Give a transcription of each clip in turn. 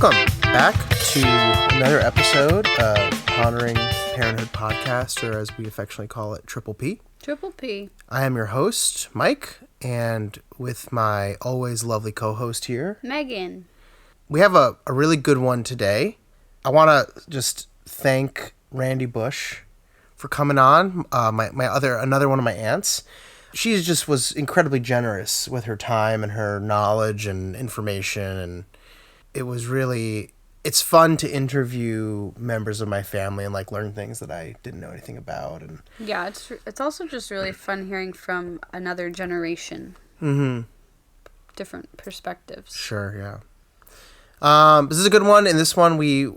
Welcome back to another episode of Pondering, Parenthood podcast, or as we affectionately call it, Triple P. Triple P. I am your host, Mike, and with my always lovely co-host here, Meghann. We have a really good one today. I want to just thank Randee Busch for coming on, another one of my aunts. She just was incredibly generous with her time and her knowledge and information, and it's fun to interview members of my family and learn things that I didn't know anything about. And yeah, it's also just really fun hearing from another generation. Mm-hmm. Different perspectives. Sure, yeah. This is a good one. In this one, we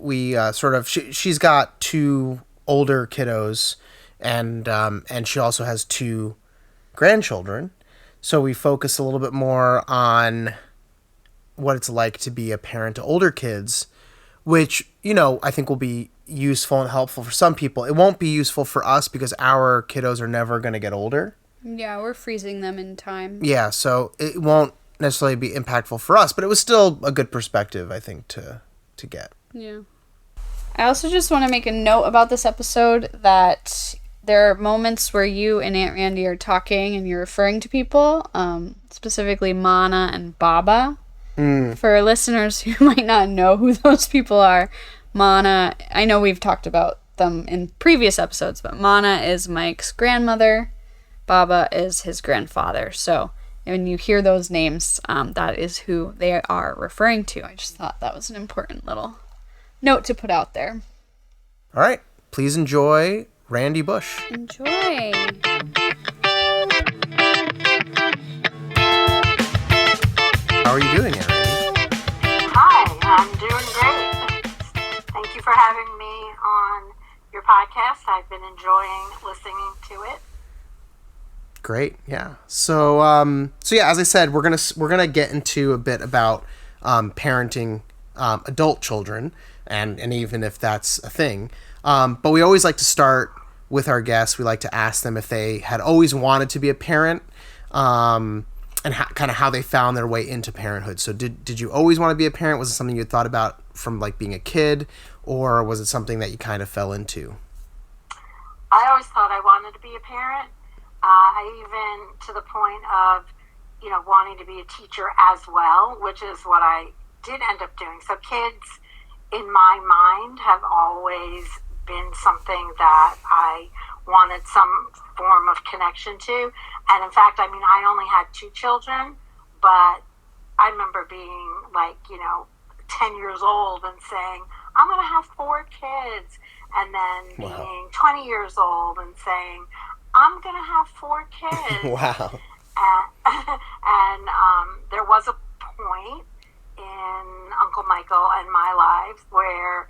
she's got two older kiddos, and she also has two grandchildren. So we focus a little bit more on what it's like to be a parent to older kids, which, I think will be useful and helpful for some people. It won't be useful for us because our kiddos are never going to get older. Yeah, we're freezing them in time. Yeah, so it won't necessarily be impactful for us, but it was still a good perspective, I think, to get. Yeah. I also just want to make a note about this episode that there are moments where you and Aunt Randee are talking and you're referring to people, specifically Mana and Baba. For listeners who might not know who those people are, Mana, I know we've talked about them in previous episodes, but Mana is Mike's grandmother, Baba is his grandfather. So when you hear those names, that is who they are referring to. I just thought that was an important little note to put out there. All right. Please enjoy Randee Busch. Enjoy. How are you doing, Aunt Randee? Hi, I'm doing great. Thank you for having me on your podcast. I've been enjoying listening to it. Great, yeah. So yeah, as I said, we're gonna get into a bit about parenting adult children, and even if that's a thing. But we always like to start with our guests. We like to ask them if they had always wanted to be a parent, and kind of how they found their way into parenthood. So did you always want to be a parent? Was it something you thought about from being a kid, or was it something that you kind of fell into? I always thought I wanted to be a parent. Even to the point of, wanting to be a teacher as well, which is what I did end up doing. So kids, in my mind, have always been something that I wanted some form of connection to. And in fact, I only had two children, but I remember being 10 years old and saying, I'm going to have 4 kids. And then being 20 years old and saying, I'm going to have 4 kids. Wow. And there was a point in Uncle Michael and my lives where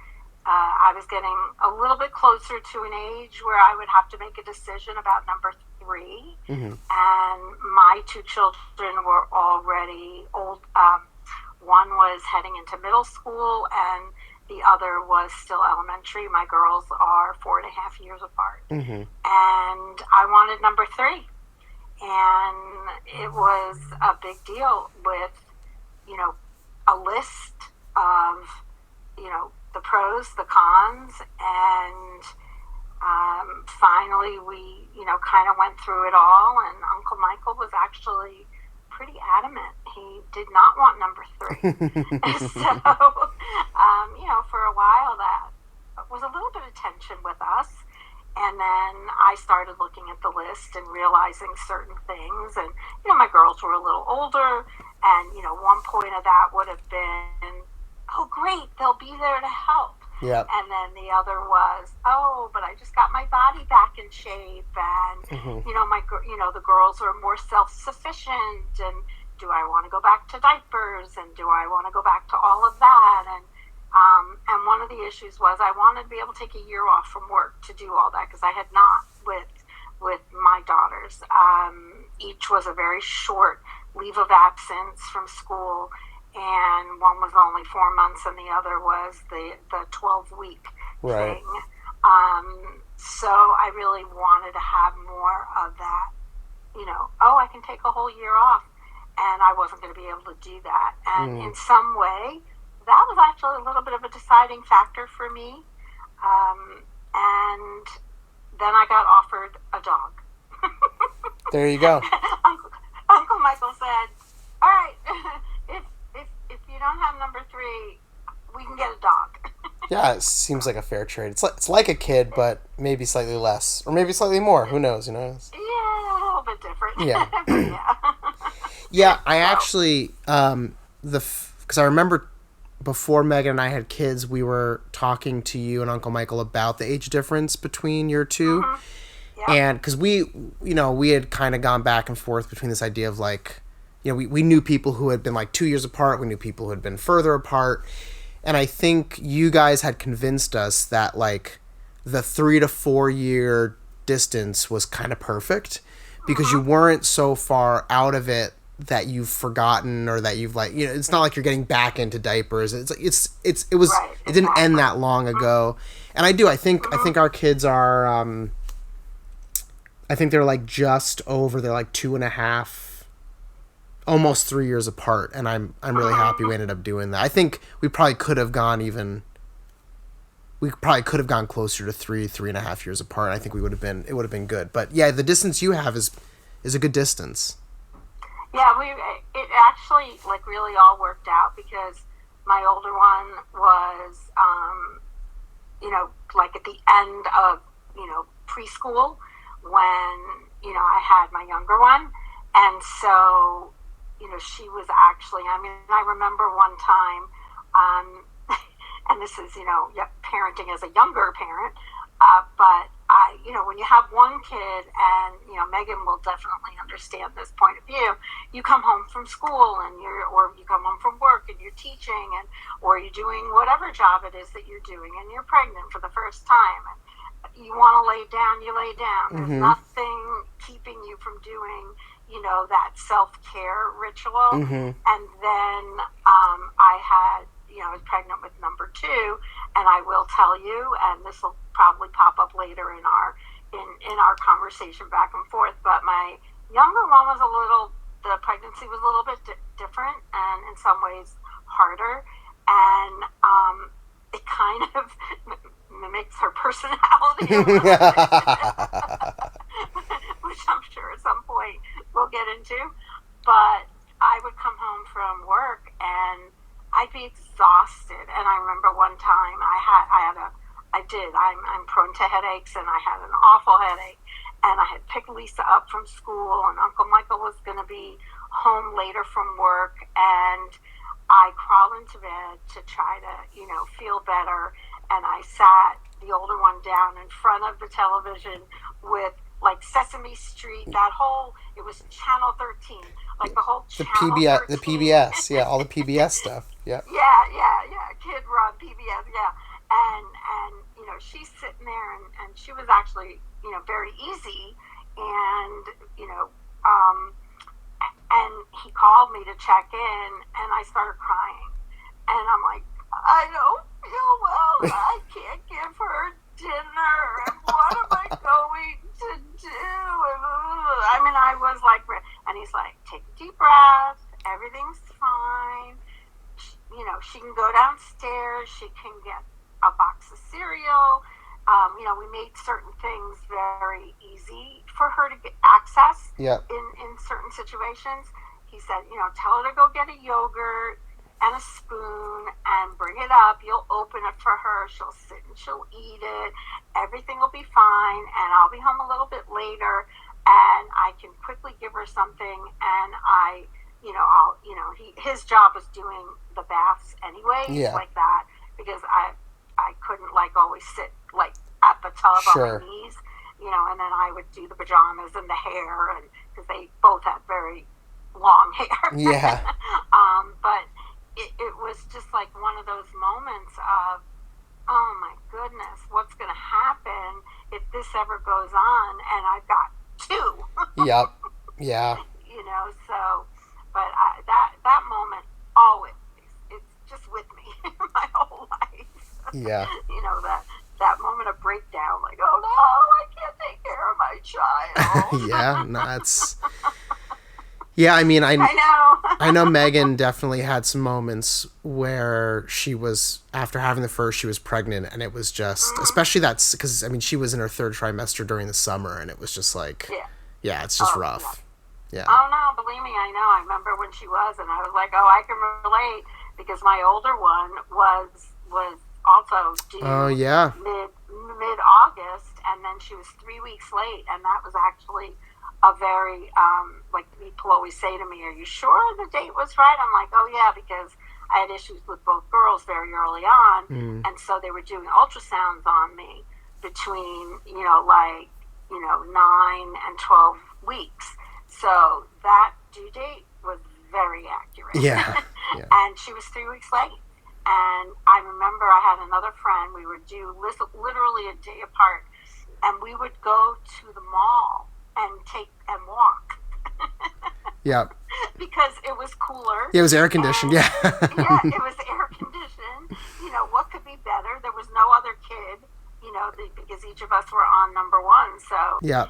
I was getting a little bit closer to an age where I would have to make a decision about number 3. Mm-hmm. And my 2 children were already old. One was heading into middle school and the other was still elementary. My girls are 4.5 years apart. Mm-hmm. And I wanted number 3. And it was a big deal with, a list of, the pros, the cons. And finally we, kind of went through it all. And Uncle Michael was actually pretty adamant. He did not want number 3. So, for a while that was a little bit of tension with us. And then I started looking at the list and realizing certain things. And, my girls were a little older. And, one point of that would have been, oh, great, they'll be there to help. Yep. And then the other was, oh, but I just got my body back in shape. And, mm-hmm. The girls are more self-sufficient. And do I want to go back to diapers? And do I want to go back to all of that? And one of the issues was I wanted to be able to take a year off from work to do all that because I had not with my daughters. Each was a very short leave of absence from school, and one was only 4 months and the other was the 12-week right. thing. So I really wanted to have more of that, I can take a whole year off, and I wasn't going to be able to do that. And in some way, that was actually a little bit of a deciding factor for me. And then I got offered a dog. There you go. Uncle Michael said, "All right, if you don't have number 3, we can get a dog." Yeah, it seems like a fair trade. It's like a kid, but maybe slightly less, or maybe slightly more. Who knows? Yeah, a little bit different. Yeah. Yeah. Yeah, I actually because I remember before Meghann and I had kids, we were talking to you and Uncle Michael about the age difference between your two. Mm-hmm. Yeah. And because we had kind of gone back and forth between this idea of like, we knew people who had been like 2 years apart. We knew people who had been further apart. And I think you guys had convinced us that like the 3 to 4 year distance was kind of perfect because you weren't so far out of it that you've forgotten or that you've like, it's not like you're getting back into diapers. It didn't end that long ago. And I think our kids are, I think they're like just over, they're like 2.5, almost 3 years apart. And I'm really happy we ended up doing that. I think we probably could have gone closer to 3.5 years apart. I think it would have been good. But yeah, the distance you have is a good distance. Yeah, it actually like really all worked out because my older one was, like at the end of, preschool when, I had my younger one. And so, she was actually, I remember one time, and this is, parenting as a younger parent, but when you have one kid, and Meghann will definitely understand this point of view. You come home from school, or you come home from work, and you're teaching, or you're doing whatever job it is that you're doing, and you're pregnant for the first time, and you want to lay down, you lay down. There's nothing keeping you from doing, that self-care ritual. And then I was pregnant with number 2, and I will tell you, and this will probably pop up later in our conversation back and forth, but my younger one was the pregnancy was a little bit different and in some ways harder, and it kind of mimics her personality a little bit, which I'm sure at some point we'll get into. But I would come home from work and I'd be exhausted. And I remember one time I'm prone to headaches, and I had an awful headache, and I had picked Lisa up from school, and Uncle Michael was going to be home later from work, and I crawled into bed to try to, feel better, and I sat the older one down in front of the television with like Sesame Street, it was Channel 13, like the whole Channel 13. The PBS, yeah, all the PBS stuff, yeah. Yeah, Kid Run, PBS, yeah. And she's sitting there, and she was actually, very easy, and, and he called me to check in, and I started crying, and I'm like, I don't feel well, I can't give her dinner, and what am I going to do? I was like, and he's like, take a deep breath, everything's fine, she can go downstairs, she can get a box of cereal. We made certain things very easy for her to get access in certain situations. He said, tell her to go get a yogurt and a spoon and bring it up. You'll open it for her. She'll sit and she'll eat it. Everything will be fine. And I'll be home a little bit later, and I can quickly give her something. And his job was doing the baths anyways, like that, because I couldn't always sit at the tub on my knees, and then I would do the pajamas and the hair, and because they both had very long hair. Yeah. But it was just like one of those moments of, oh my goodness, what's going to happen if this ever goes on? And I've got 2. Yep. Yeah. So, but that moment always, it's just with me my whole life. Yeah. That moment of breakdown, like, oh no, I can't take care of my child. Yeah, no, it's Yeah, I mean, I know. I know Meghann definitely had some moments where she was, after having the first, she was pregnant, and it was just, especially that's because, I mean, she was in her third trimester during the summer, and it was just like, Yeah. yeah, it's just Oh, rough. Yeah. oh no, believe me, I know. I remember when she was, and I was like, oh, I can relate because my older one was also Oh, due yeah. mid August, and then she was 3 weeks late, and that was actually a very like people always say to me, "Are you sure the date was right?" I'm like, "Oh yeah," because I had issues with both girls very early on, and so they were doing ultrasounds on me between 9 and 12 weeks. So that due date was very accurate. Yeah. Yeah. And she was 3 weeks late. And I remember I had another friend. We were due literally a day apart, and we would go to the mall and walk Yeah. because it was cooler. Yeah, it was air conditioned. Yeah. Yeah, it was air conditioned. What could be better? There was no other kid. Because each of us were on number one. So Yeah.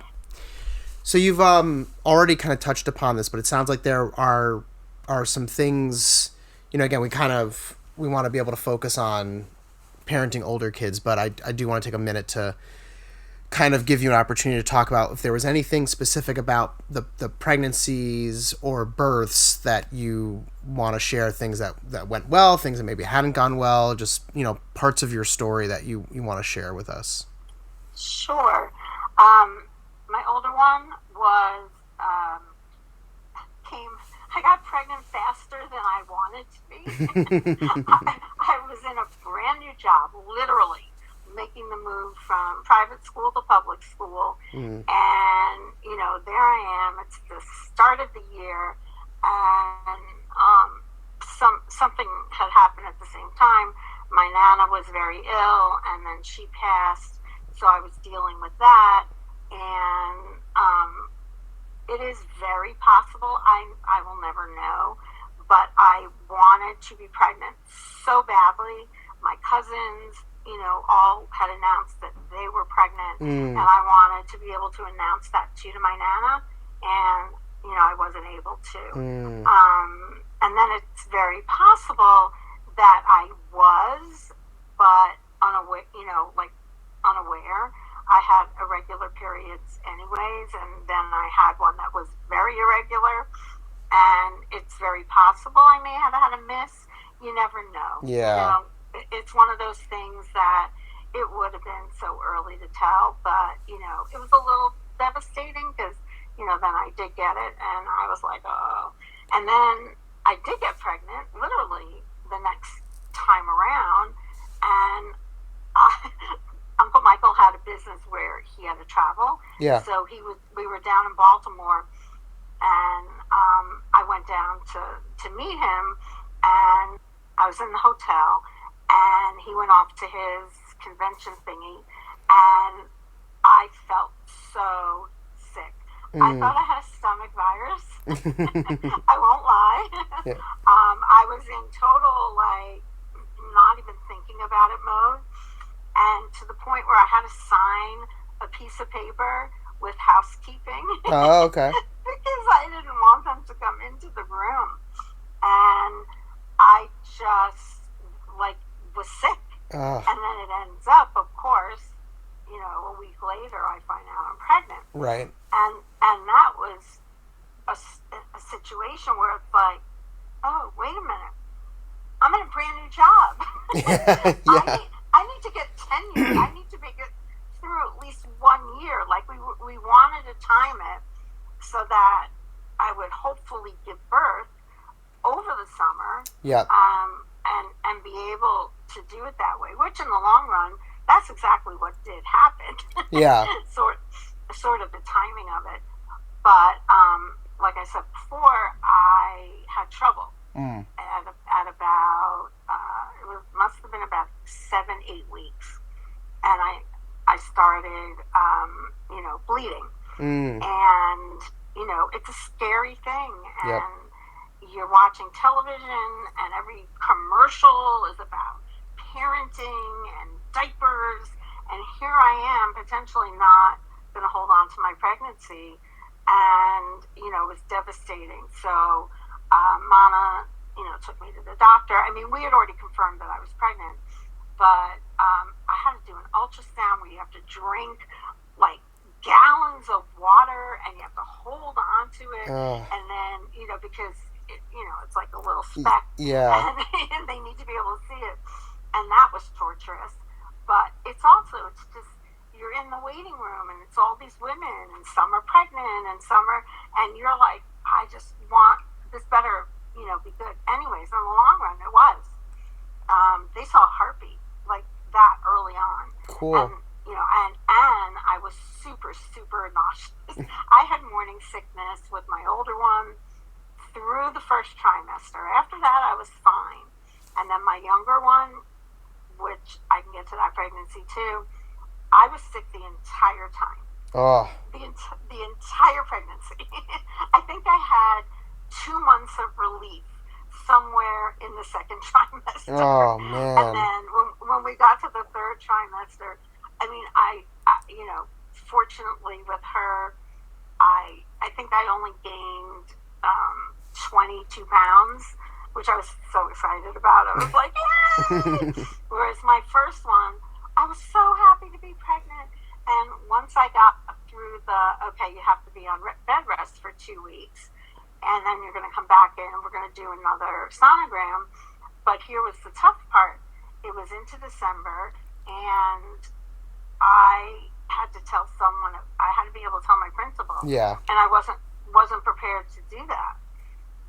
So you've already kind of touched upon this, but it sounds like there are some things. Again, we want to be able to focus on parenting older kids, but I do want to take a minute to kind of give you an opportunity to talk about if there was anything specific about the pregnancies or births that you want to share, things that went well, things that maybe hadn't gone well, just, parts of your story that you want to share with us. Sure. My older one was I got pregnant faster than I wanted to be. I was in a brand new job, literally making the move from private school to public school. And, there I am. It's the start of the year, and something had happened at the same time. My Nana was very ill, and then she passed, so I was dealing with that. And it is very possible, I will never know, but I wanted to be pregnant so badly. My cousins, all had announced that they were pregnant, and I wanted to be able to announce that to my Nana, and, I wasn't able to. And then it's very possible that I was, but unaware. I had irregular periods anyways, and then I had one that was very irregular, and it's very possible I may have had a miss. You never know. Yeah. It's one of those things that it would have been so early to tell, but, it was a little devastating because, then I did get it, and I was like, oh. And then I did get pregnant, literally, the next time around, and Uncle Michael had a business where he had to travel. Yeah. So we were down in Baltimore, and I went down to meet him, and I was in the hotel, and he went off to his convention thingy, and I felt so sick. I thought I had a stomach virus. I won't lie. Yeah. I was in total, not even thinking about it mode. And to the point where I had to sign a piece of paper with housekeeping. Oh, okay. Because I didn't want them to come into the room. And I just, was sick. And then it ends up, of course, a week later, I find out I'm pregnant. Right. And that was a situation where it's like, oh, wait a minute. I'm in a brand new job. Yeah. I need to get tenure. I need to make it through at least 1 year. We wanted to time it so that I would hopefully give birth over the summer. Yeah. And be able to do it that way, which in the long run, that's exactly what did happen. Yeah. sort of the timing of it. But like I said before, I had trouble at about must have been about 7-8 weeks, and I started bleeding, and it's a scary thing, and you're watching television, and every commercial is about parenting and diapers, and here I am potentially not going to hold on to my pregnancy and it was devastating. So Mana, took me to the doctor. I mean, we had already confirmed that I was pregnant, but I had to do an ultrasound where you have to drink like gallons of water and you have to hold on to it, and then because it's like a little speck, yeah, and they need to be able to see it, and that was torturous. But it's just you're in the waiting room and it's all these women and some are pregnant and some are, and you're like, I just want this better, be good. Anyways, in the long run, it was. They saw a heartbeat like that early on. Cool. And and I was super, super nauseous. I had morning sickness with my older one through the first trimester. After that, I was fine. And then my younger one, which I can get to that pregnancy too, I was sick the entire time. Oh. The entire pregnancy. I think I had 2 months of relief somewhere in the second trimester. Oh, man. And then when we got to the third trimester, I mean, I fortunately with her, I think I only gained 22 pounds, which I was so excited about. I was like, yay! Whereas my first one, I was so happy to be pregnant. And once I got through okay, you have to be on bed rest for 2 weeks, and then you're going to come back in and we're going to do another sonogram. But here was the tough part. It was into December, and I had to tell someone, I had to be able to tell my principal. Yeah. And I wasn't prepared to do that.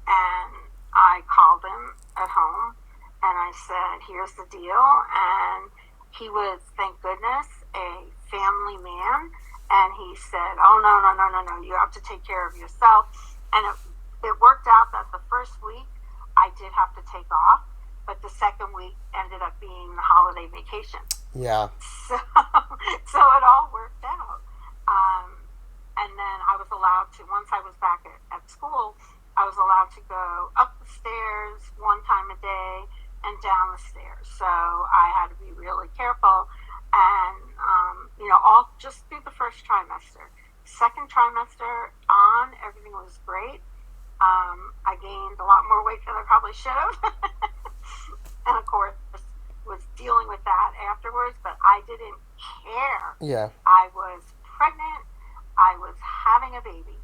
And I called him at home and I said, here's the deal. And he was, thank goodness, a family man. And he said, oh, no, you have to take care of yourself. And it worked out that the first week I did have to take off, but the second week ended up being the holiday vacation. Yeah. So it all worked out. And then I was allowed to, once I was back at school, I was allowed to go up the stairs 1 time a day and down the stairs. So I had to be really careful and, all just through the first trimester. Second trimester on, everything was great. I gained a lot more weight than I probably should have. And of course, was dealing with that afterwards, but I didn't care. Yeah. I was pregnant. I was having a baby,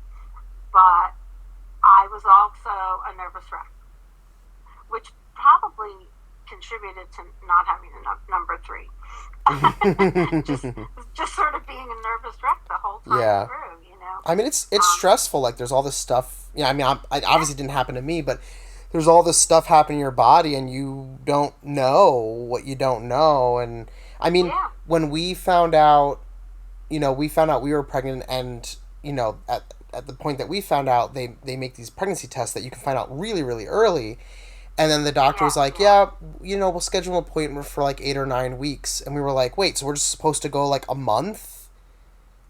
but I was also a nervous wreck, which probably contributed to not having a number 3. just sort of being a nervous wreck the whole time through, I mean, it's stressful. Like, there's all this stuff. Yeah, I mean, I obviously didn't happen to me, but there's all this stuff happening in your body, and you don't know what you don't know. And I mean, when we found out, we were pregnant, and at the point that we found out, they make these pregnancy tests that you can find out really, really early. And then the doctor was like, we'll schedule an appointment for like 8 or 9 weeks. And we were like, wait, so we're just supposed to go like a month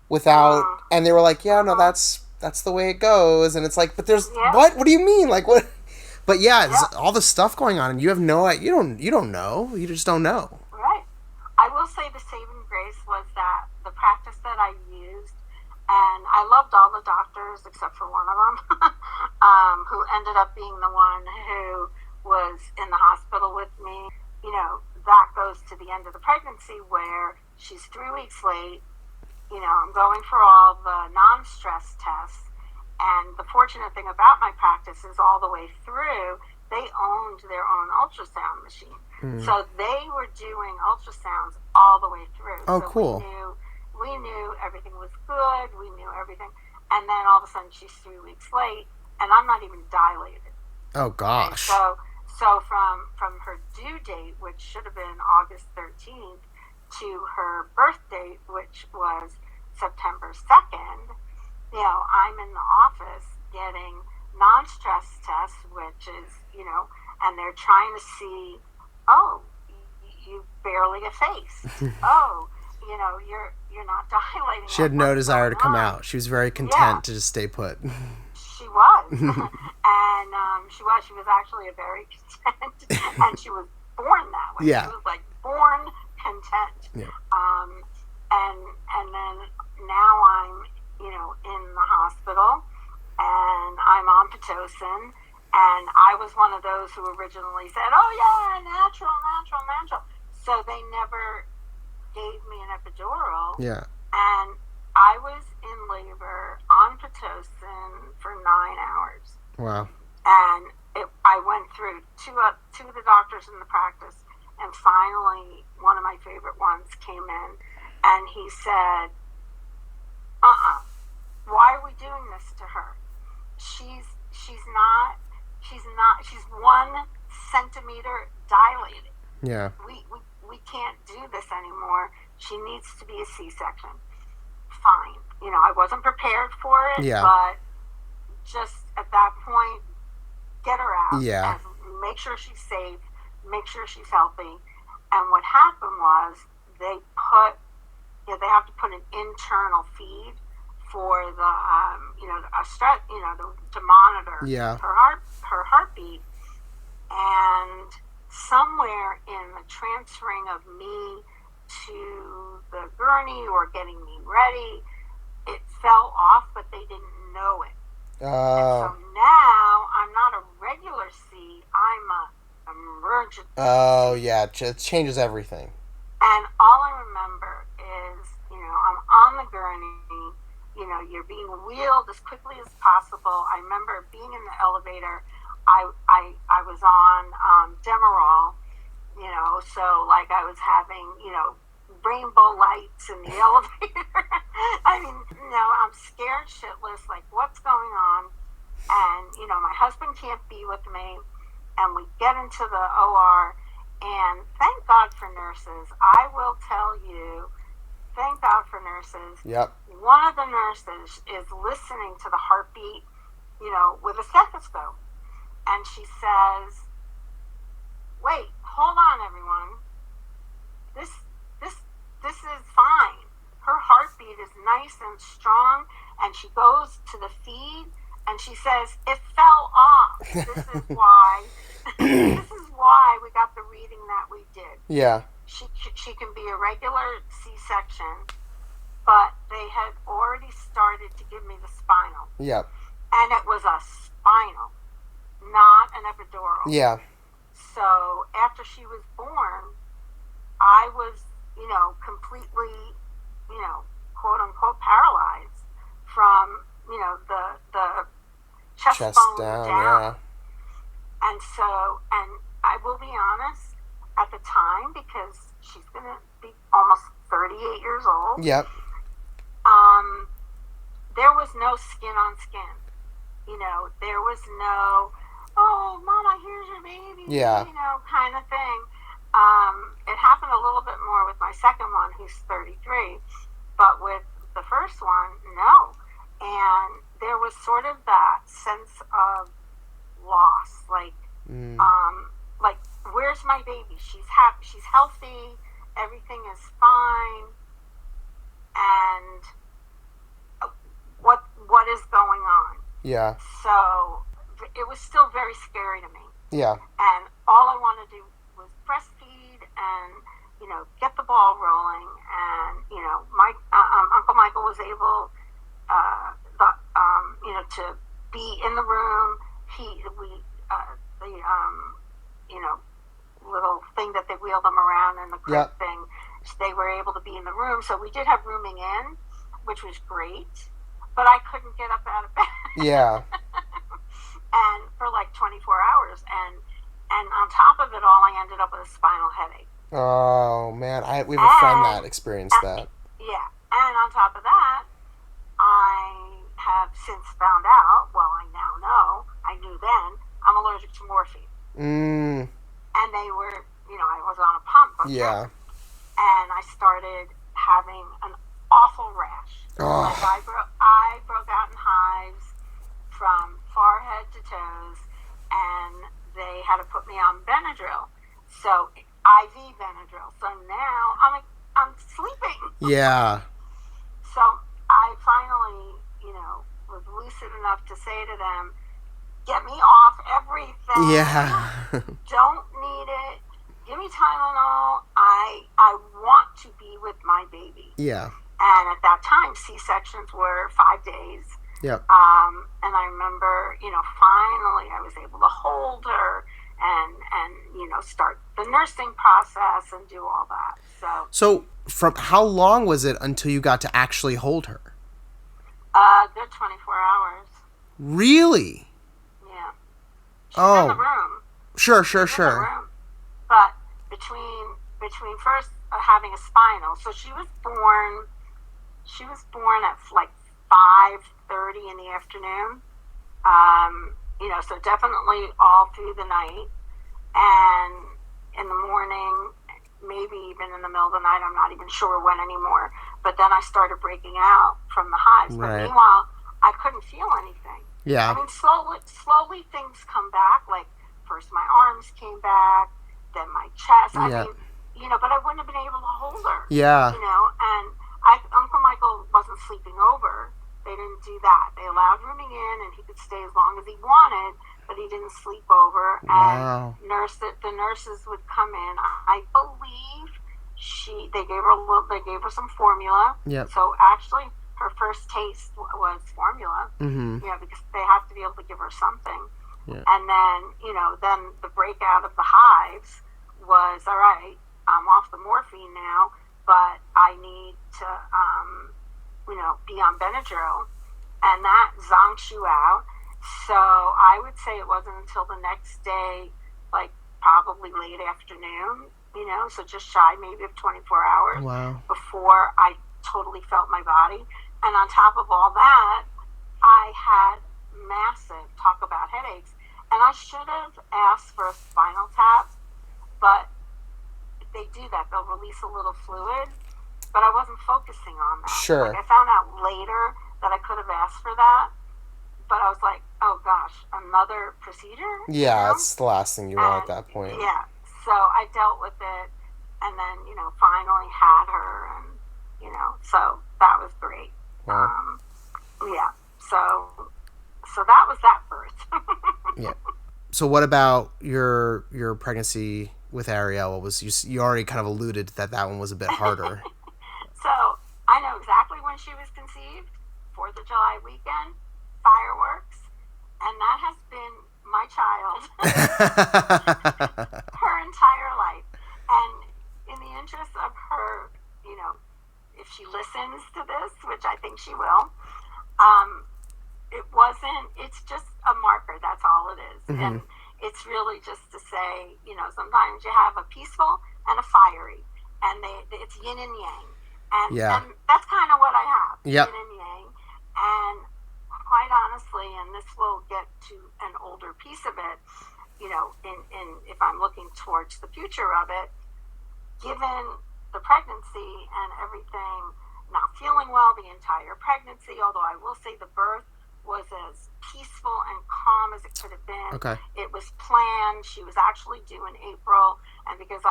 without, and they were like, no, that's the way it goes. And it's like, but there's, what do you mean? Like, what? But there's all this stuff going on, and you have no idea. You don't know. You just don't know. Right. I will say the saving grace was that the practice that I used, and I loved all the doctors except for one of them, who ended up being the one who was in the hospital with me. That goes to the end of the pregnancy where she's 3 weeks late. I'm going for all the non-stress tests. And the fortunate thing about my practice is all the way through, they owned their own ultrasound machine. So they were doing ultrasounds all the way through. Oh, so cool. We knew everything was good. We knew everything. And then all of a sudden she's 3 weeks late, and I'm not even dilated. Oh, gosh. Okay? So from her due date, which should have been August 13th, to her birth date, which was September 2nd, I'm in the office getting non-stress tests, which is, and they're trying to see, you barely a face. You're not dilating. She had no desire to come out. She was very content to just stay put. She was. And she was actually a very content, and she was born that way. Yeah. She was like born content. Yeah. And then now I'm, in the hospital, Pitocin, and I was one of those who originally said, "Oh yeah, natural, natural, natural." So they never gave me an epidural. Yeah. And I was in labor on Pitocin for 9 hours. Wow. And I went through two of the doctors in the practice, and finally one of my favorite ones came in, and he said, why are we doing this to her? She's 1 centimeter dilated. Yeah. We can't do this anymore. She needs to be a C-section. Fine. I wasn't prepared for it, Yeah. but just at that point, get her out. Yeah. And make sure she's safe, make sure she's healthy. And what happened was they have to put an internal feed for the, to monitor her heartbeat. And somewhere in the transferring of me to the gurney or getting me ready, it fell off, but they didn't know it. And so now I'm not a regular C, I'm a emergency. Oh, yeah, it changes everything. And all I remember is, I'm on the gurney, you're being wheeled as quickly as possible. I remember being in the elevator. I was on Demerol, so like I was having, rainbow lights in the elevator. I mean, I'm scared shitless, like what's going on? And, my husband can't be with me. And we get into the OR, and thank God for nurses. I will tell you, thank God for nurses. Yep. One of the nurses is listening to the heartbeat, with a stethoscope. And she says, wait, hold on, everyone. This is fine. Her heartbeat is nice and strong. And she goes to the feed, and she says, it fell off. This is why. This is why we got the reading that we did. Yeah. She can be a regular C-section, but they had already started to give me the spinal. Yep. And it was a spinal, not an epidural. Yeah. So after she was born, I was, completely, quote unquote paralyzed from, the chest bone down. Yeah. And so, and I will be honest, at the time, because she's going to be almost 38 years old. Yep. There was no skin on skin. There was no, oh, mama, here's your baby, Yeah. kind of thing. It happened a little bit more with my second one, who's 33, but with the first one, no. And there was sort of that sense of loss, like, like, where's my baby? She's happy, she's healthy, everything is fine, and what is going on? Yeah. So it was still very scary to me. Yeah. And all I wanted to do was breastfeed and, get the ball rolling. And, my Uncle Michael was able, to be in the room. Little thing that they wheeled them around in the crib thing, they were able to be in the room. So we did have rooming in, which was great, but I couldn't get up out of bed. Yeah. And for like 24 hours. And on top of it all, I ended up with a spinal headache. Oh, man. We have a friend that experienced that. Yeah. And on top of that, I have since found out, well, I now know, I knew then, I'm allergic to morphine. And they were, I was on a pump. Okay? Yeah. And I started having an awful rash. Oh. Like I broke out in hives from forehead to toes, and they had to put me on Benadryl. So IV Benadryl. So now I'm sleeping. Yeah. So I finally, was lucid enough to say to them, get me off everything. Yeah. Don't need it. Give me Tylenol. I want to be with my baby. Yeah. And at that time, C-sections were 5 days. Yep. And I remember, finally I was able to hold her and start the nursing process and do all that. So from how long was it until you got to actually hold her? They're 24 hours. Really? Yeah. She's in the Oh, room. sure. In the room. But between first having a spinal, so she was born at like 5:30 in the afternoon. So definitely all through the night, and in the morning, maybe even in the middle of the night. I'm not even sure when anymore. But then I started breaking out from the hives. Right. But meanwhile, I couldn't feel anything. Yeah. I mean, slowly things come back. Like first my arms came back, then my chest. Yeah. I mean, but I wouldn't have been able to hold her. Yeah. And Uncle Michael wasn't sleeping over. They didn't do that. They allowed rooming in, and he could stay as long as he wanted, but he didn't sleep over. Wow. And the nurses would come in. I believe they gave her some formula. Yep. So actually, her first taste was formula. Mm-hmm. Yeah, because they have to be able to give her something. Yeah. And then then the breakout of the hives was, all right, I'm off the morphine now, but I need to be on Benadryl, and that zonks you out. So I would say it wasn't until the next day, like probably late afternoon, so just shy maybe of 24 hours. Wow. Before I totally felt my body. And on top of all that, I had massive, talk about headaches, and I should have asked for a spinal tap, but if they do that, they'll release a little fluid. But I wasn't focusing on that. Sure. Like I found out later that I could have asked for that, but I was like, oh gosh, another procedure? Yeah, that's the last thing you want at that point. Yeah. So I dealt with it, and then finally had her, and so that was great. Wow. Yeah. So that was that birth. Yeah. So what about your pregnancy with Ariel? What was you already kind of alluded that one was a bit harder. So I know exactly when she was conceived. 4th of July weekend, fireworks, and that has been my child her entire life. And in the interest of her, if she listens to this, which I think she will, it's just a marker. That's all it is. Mm-hmm. And it's really just to say, sometimes you have a peaceful and a fiery, and it's yin and yang. And that's kind of what I have, yep. Yin and yang. And quite honestly, and this will get to an older piece of it, in if I'm looking towards the future of it, given the pregnancy and everything, not feeling well the entire pregnancy, although I will say the birth was as peaceful and calm as it could have been. Okay. It was planned. She was actually due in April, and because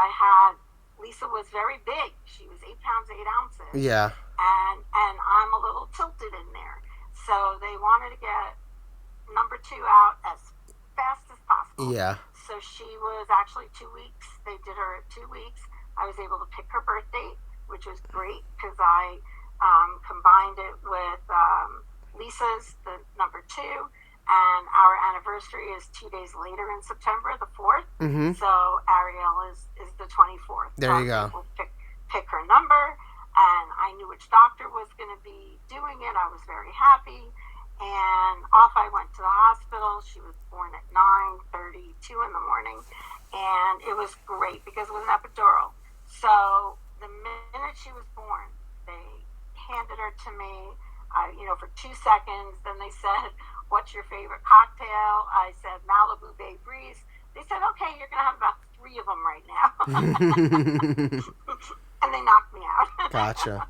Lisa was very big. She was 8 pounds 8 ounces. Yeah. And I'm a little tilted in there. So they wanted to get number 2 out as fast as possible. Yeah. So she was actually 2 weeks. They did her at 2 weeks. I was able to pick her birth date, which was great because I combined it with Lisa's, the number 2. And our anniversary is 2 days later in September, the 4th. Mm-hmm. So Ariel is the 24th. There you go. go. Pick her number, and I knew which doctor was going to be doing it. I was very happy, and off I went to the hospital. She was born at 9:32 in the morning, and it was great because it was an epidural. So the minute she was born, they handed her to me. For 2 seconds. Then they said, "What's your favorite cocktail?" I said, "Malibu Bay Breeze." They said, "Okay, you're going to have about 3 of them right now." And they knocked me out. Gotcha.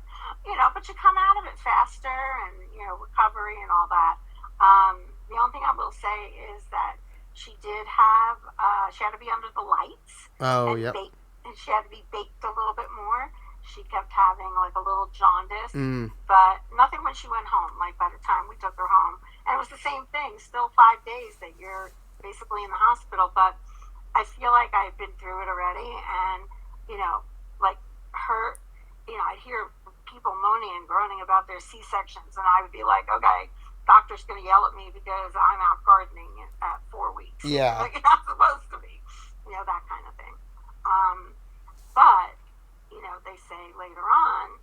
But you come out of it faster, and recovery and all that. The only thing I will say is that she did have she had to be under the lights. Oh, and yep. And she had to be baked a little bit more. She kept having like a little jaundice, but nothing when she went home. Like by the time we took her home, and it was the same thing. Still 5 days that you're basically in the hospital, but I feel like I've been through it already. And like her, I'd hear people moaning and groaning about their C-sections, and I would be like, okay, doctor's going to yell at me because I'm out gardening at 4 weeks. Yeah. You're not supposed to be, that kind of thing. But, they say later on,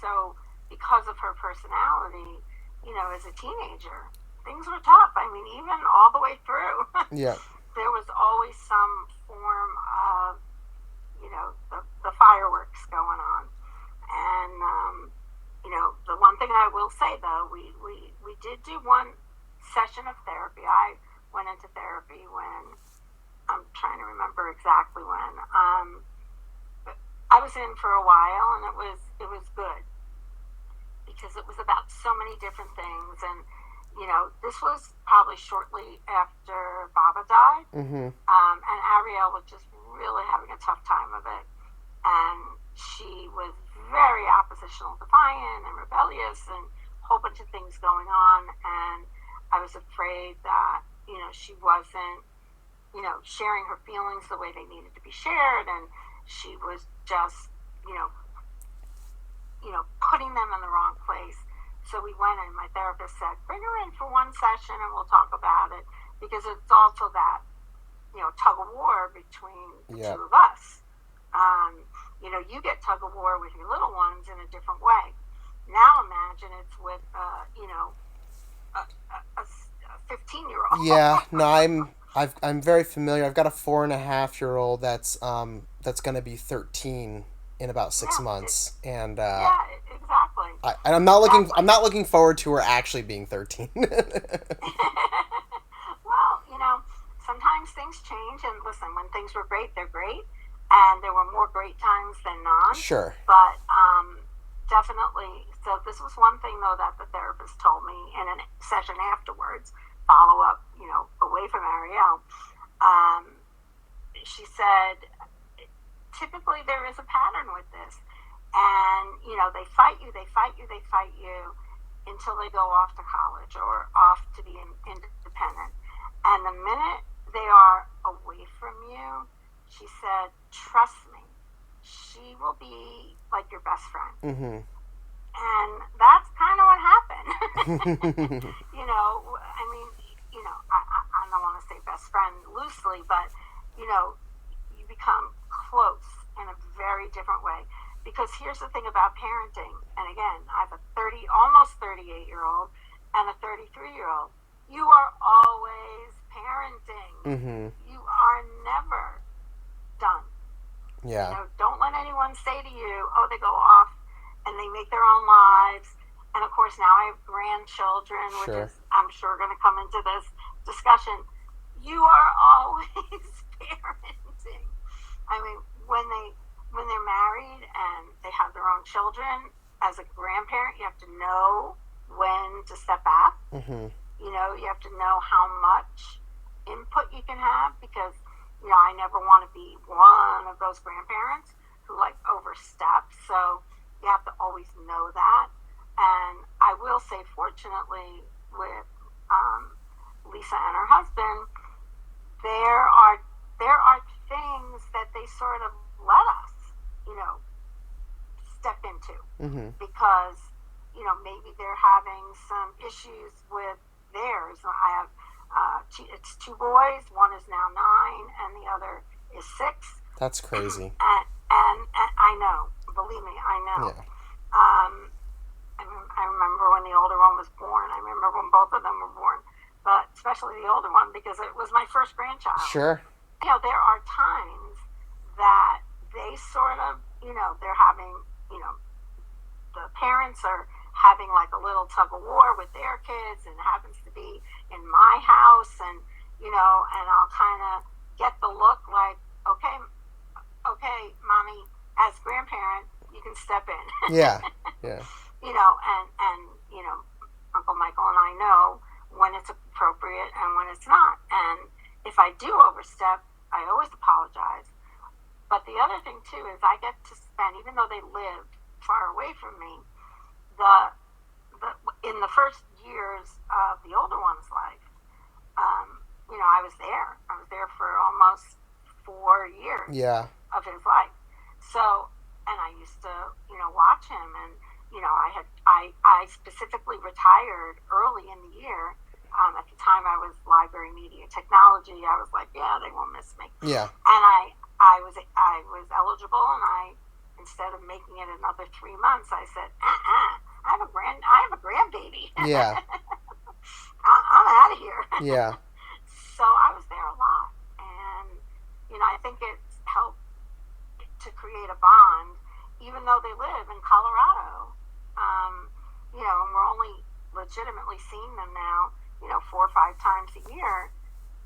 so because of her personality, as a teenager, things were tough. I mean, even all the way through, Yeah. there was always some form of, the fireworks going on. And, the one thing I will say, though, we did do one session of therapy. I went into therapy when, I'm trying to remember exactly when. But I was in for a while, and it was good because it was about so many different things. And, this was probably shortly after Baba died. Mm-hmm. And Ariel was just really having a tough time of it. And she was very oppositional, defiant, and rebellious, and a whole bunch of things going on. And I was afraid that, she wasn't, sharing her feelings the way they needed to be shared. And she was just, putting them in the wrong place. So we went in, my therapist said, bring her in for one session and we'll talk about it. Because it's also that, tug of war between the two of us. You get tug of war with your little ones in a different way. Now imagine it's with, a 15-year-old. Yeah, no, I'm very familiar. I've got a 4.5-year-old that's going to be 13 in about 6 months, and exactly. I'm not looking forward to her actually being 13. Well, sometimes things change, and listen, when things were great, they're great, and there were more great times than none. Sure. But definitely, so this was one thing, though, that the therapist told me in a session afterwards, follow up, away from Ariel. She said, typically there is a pattern with this. And, they fight you until they go off to college or off to be independent. And the minute they are away from you, she said, trust me, she will be like your best friend. Mm-hmm. And that's kind of what happened. I mean, I don't want to say best friend loosely, but, you become close in a very different way. Because here's the thing about parenting, and again, I have a almost 38-year-old and a 33-year-old. You are always parenting. Mm-hmm. You are never done. Yeah. Don't let anyone say to you, oh, they go off and they make their own lives. And of course, now I have grandchildren, which Sure. is, I'm sure, going to come into this discussion. You are always parenting. I mean, when they're married and they have their own children, as a grandparent, you have to know when to step back. Mm-hmm. You have to know how much input you can have, because, I never want to be one of those grandparents who overstep. So you have to always know that. And I will say, fortunately, with Lisa and her husband, there are things that they sort of let us, step into. Mm-hmm. Because, maybe they're having some issues with theirs. I have, it's 2 boys. One is now 9 and the other is 6. That's crazy. And I know, believe me, I know. Yeah. I remember when the older one was born. I remember when both of them were born, but especially the older one, because it was my first grandchild. Sure. There are times that they sort of, they're having, the parents are having like a little tug of war with their kids, and it happens to be in my house, and, and I'll kind of get the look like, okay, mommy, as grandparent, you can step in. Yeah. And Uncle Michael and I know when it's appropriate and when it's not. And if I do overstep, I always apologize. But the other thing, too, is I get to spend, even though they lived far away from me, in the first years of the older one's life, I was there. I was there for almost 4 years of his life. So, and I used to, watch him, and, I I specifically retired early in the year. At the time, I was library media technology. I was like, yeah, they won't miss me. Yeah. And I was eligible, and instead of making it another 3 months, I said, I have a grandbaby. Yeah. I'm out of here. Yeah. So I was there a lot, and I think it's helped to create a bond, even though they live in Colorado. And we're only legitimately seeing them now, 4 or 5 times a year.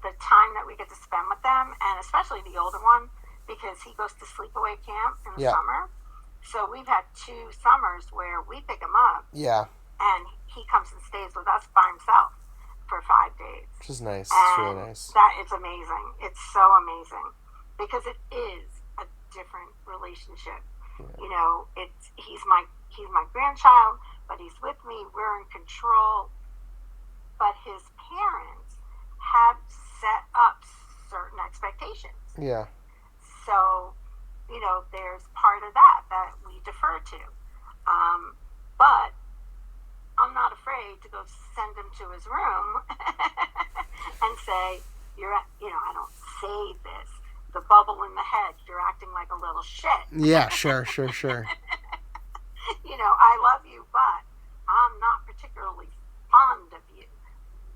The time that we get to spend with them, and especially the older one, because he goes to sleepaway camp in the summer. So we've had 2 summers where we pick him up. Yeah. And he comes and stays with us by himself for 5 days. Which is nice. And it's really nice. It's amazing. It's so amazing because it is a different relationship. Yeah. He's my grandchild, but he's with me. We're in control. But his parents have set up certain expectations. Yeah. So, there's part of that we defer to. But I'm not afraid to go send him to his room and say, I don't say this. The bubble in the head, you're acting like a little shit. Yeah, sure. I love you, but I'm not particularly fond of you.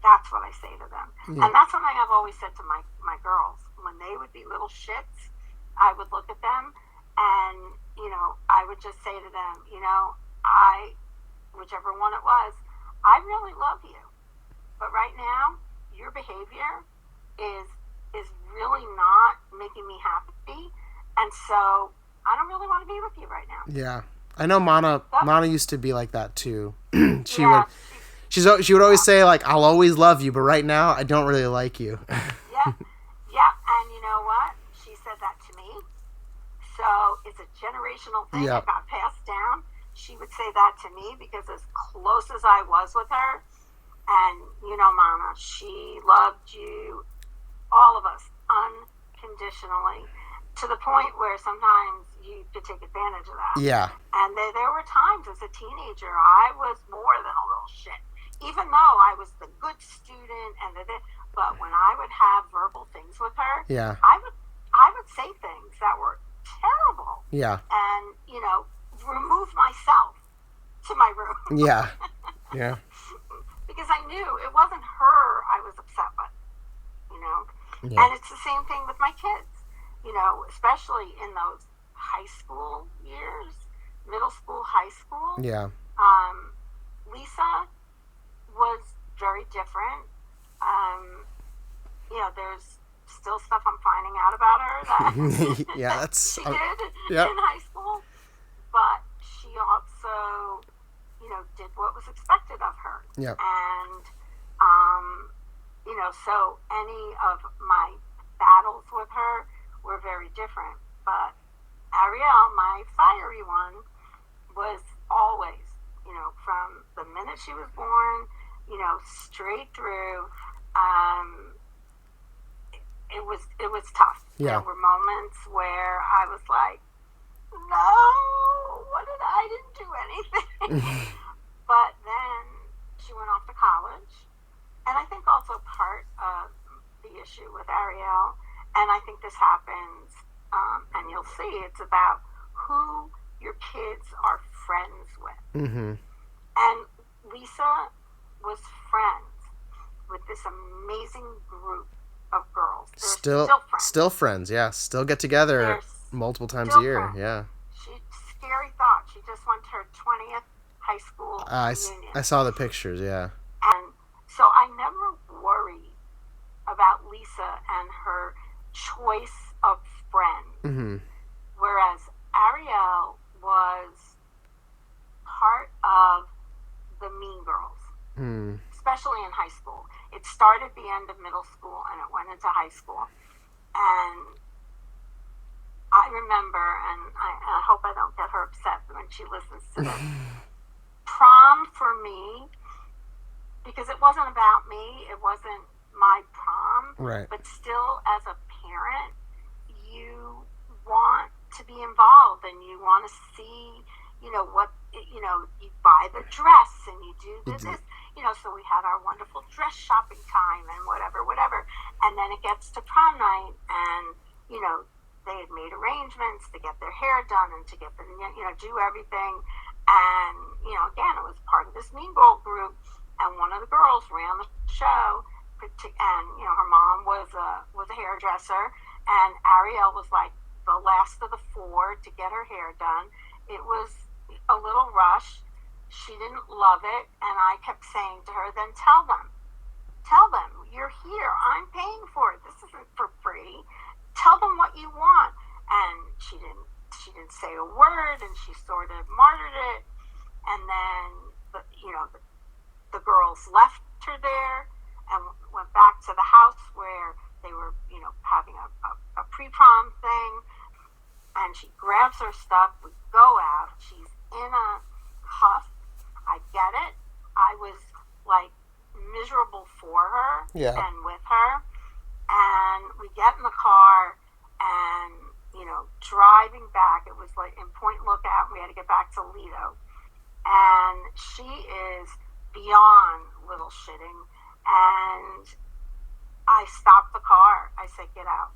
That's what I say to them. Yeah. And that's something I've always said to my girls. When they would be little shits, I would look at them and, I would just say to them, whichever one it was, I really love you. But right now, your behavior is really not making me happy. And so I don't really want to be with you right now. Yeah. I know Mana used to be like that too. She would always say, like, I'll always love you, but right now I don't really like you. Yeah. And you know what? She said that to me. So it's a generational thing that got passed down. She would say that to me because as close as I was with her, and Mana, she loved you, all of us, unconditionally, to the point where sometimes you could take advantage of that. Yeah. And there were times as a teenager I was more than a little shit. Even though I was the good student but when I would have verbal things with her, I would say things that were terrible. Yeah. And, remove myself to my room. Yeah. Yeah. Because I knew it wasn't her I was upset with, Yeah. And it's the same thing with my kids, especially in those high school years, middle school, high school. Yeah. Lisa was very different. There's still stuff I'm finding out about her that she did in high school. But she also, did what was expected of her. Yeah. And, so any of my battles with her were very different. But Ariel, my fiery one, was always, from the minute she was born, straight through. It was tough. Yeah. There were moments where I was like, no, I didn't do anything. But then she went off to college. And I think also part of the issue with Ariel, and I think this happens, and you'll see, it's about who your kids are friends with. Mm-hmm. And Lisa was friends with this amazing group of girls. Still friends, yeah. Still get together multiple times a year, yeah. Scary thought. She just went to her 20th high school reunion. I saw the pictures, yeah. And so I never worried about Lisa and her choice of friends. Mm-hmm. Whereas Ariel was part of the Mean Girls, especially in high school. It started at the end of middle school and it went into high school. And I remember, and I hope I don't get her upset when she listens to this, prom for me, because it wasn't about me, it wasn't my prom, right? But still, as a parent, you want to be involved and you want to see, what you buy the dress and you do this. So we had our wonderful dress shopping time and whatever. And then it gets to prom night and, they had made arrangements to get their hair done and to get them, do everything. And, again, it was part of this Mean Girl group. And one of the girls ran the show. And, her mom was a hairdresser. And Ariel was like the last of the four to get her hair done. It was a little rushed. She didn't love it. And I kept saying to her, then tell them, you're here. I'm paying for it. This isn't for free. Tell them what you want. And she didn't say a word, and she sort of martyred it. And then, the girls left her there and went back to the house where they were, having a pre-prom thing. And she grabs her stuff. We go out. She's in a huff. I get it. I was like miserable for her and with her. And we get in the car and, driving back, it was like in Point Lookout, and we had to get back to Lido. And she is beyond little shitting. And I stopped the car. I said, get out.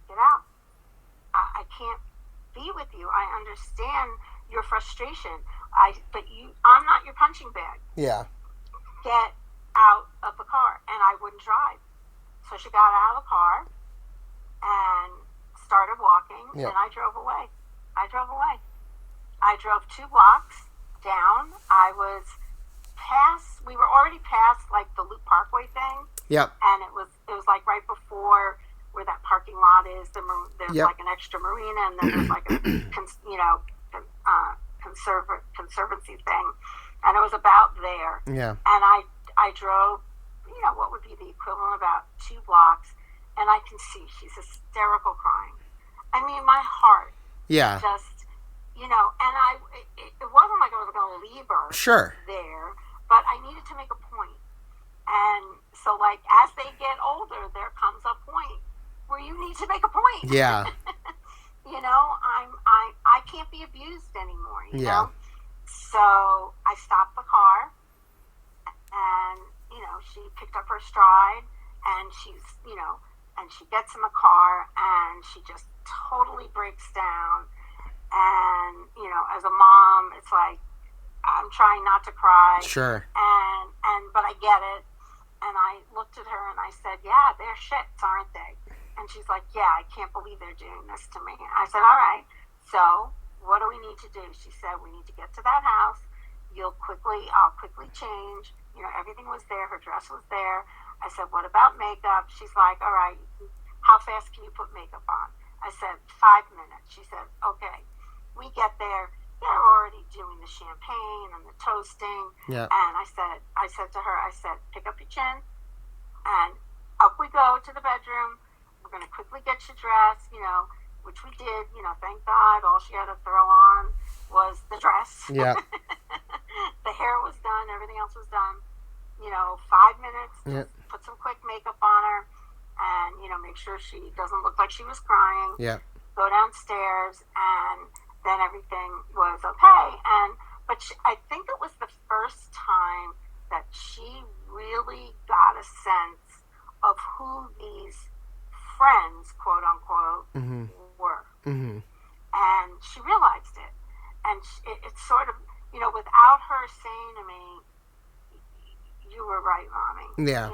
Get out. I can't be with you. I understand your frustration. But I'm not your punching bag. Yeah. Get out of the car. And I wouldn't drive. So she got out of the car and started walking, and I drove away. I drove 2 blocks down. We were already past like the Loop Parkway thing. Yep. And it was like right before where that parking lot is. There's like an extra marina, and then there's like a conservancy thing, and it was about there. Yeah. And I drove, what would be the equivalent of about 2 blocks, and I can see she's hysterical crying. I mean, my heart. Yeah. Just, and it wasn't like I was going to leave her. Sure. There, but I needed to make a point. And so, like, as they get older, there comes a point where you need to make a point. Yeah. I can't be abused anymore, you know? So I stopped the car, and, she picked up her stride, and she's, and she gets in the car, and she just totally breaks down. And, as a mom, it's like, I'm trying not to cry. Sure. But I get it. And I looked at her and I said, yeah, they're shits, aren't they? And she's like, yeah, I can't believe they're doing this to me. I said, all right, so what do we need to do? She said, we need to get to that house. I'll quickly change. Everything was there. Her dress was there. I said, what about makeup? She's like, all right, how fast can you put makeup on? I said, 5 minutes. She said, okay. We get there. They're already doing the champagne and the toasting. Yeah. And I said to her, pick up your chin. And up we go to the bedroom. We're going to quickly get you dressed, which we did. Thank God. All she had to throw on was the dress. Yeah. The hair was done. Everything else was done. 5 minutes. Yep. Put some quick makeup on her. And, make sure she doesn't look like she was crying. Yeah. Go downstairs, and then everything was okay. But I think it was the first time that she really got a sense of who these friends, quote unquote, were. Mm-hmm. And she realized it. And it's sort of, without her saying to me, you were right, Mommy. Yeah.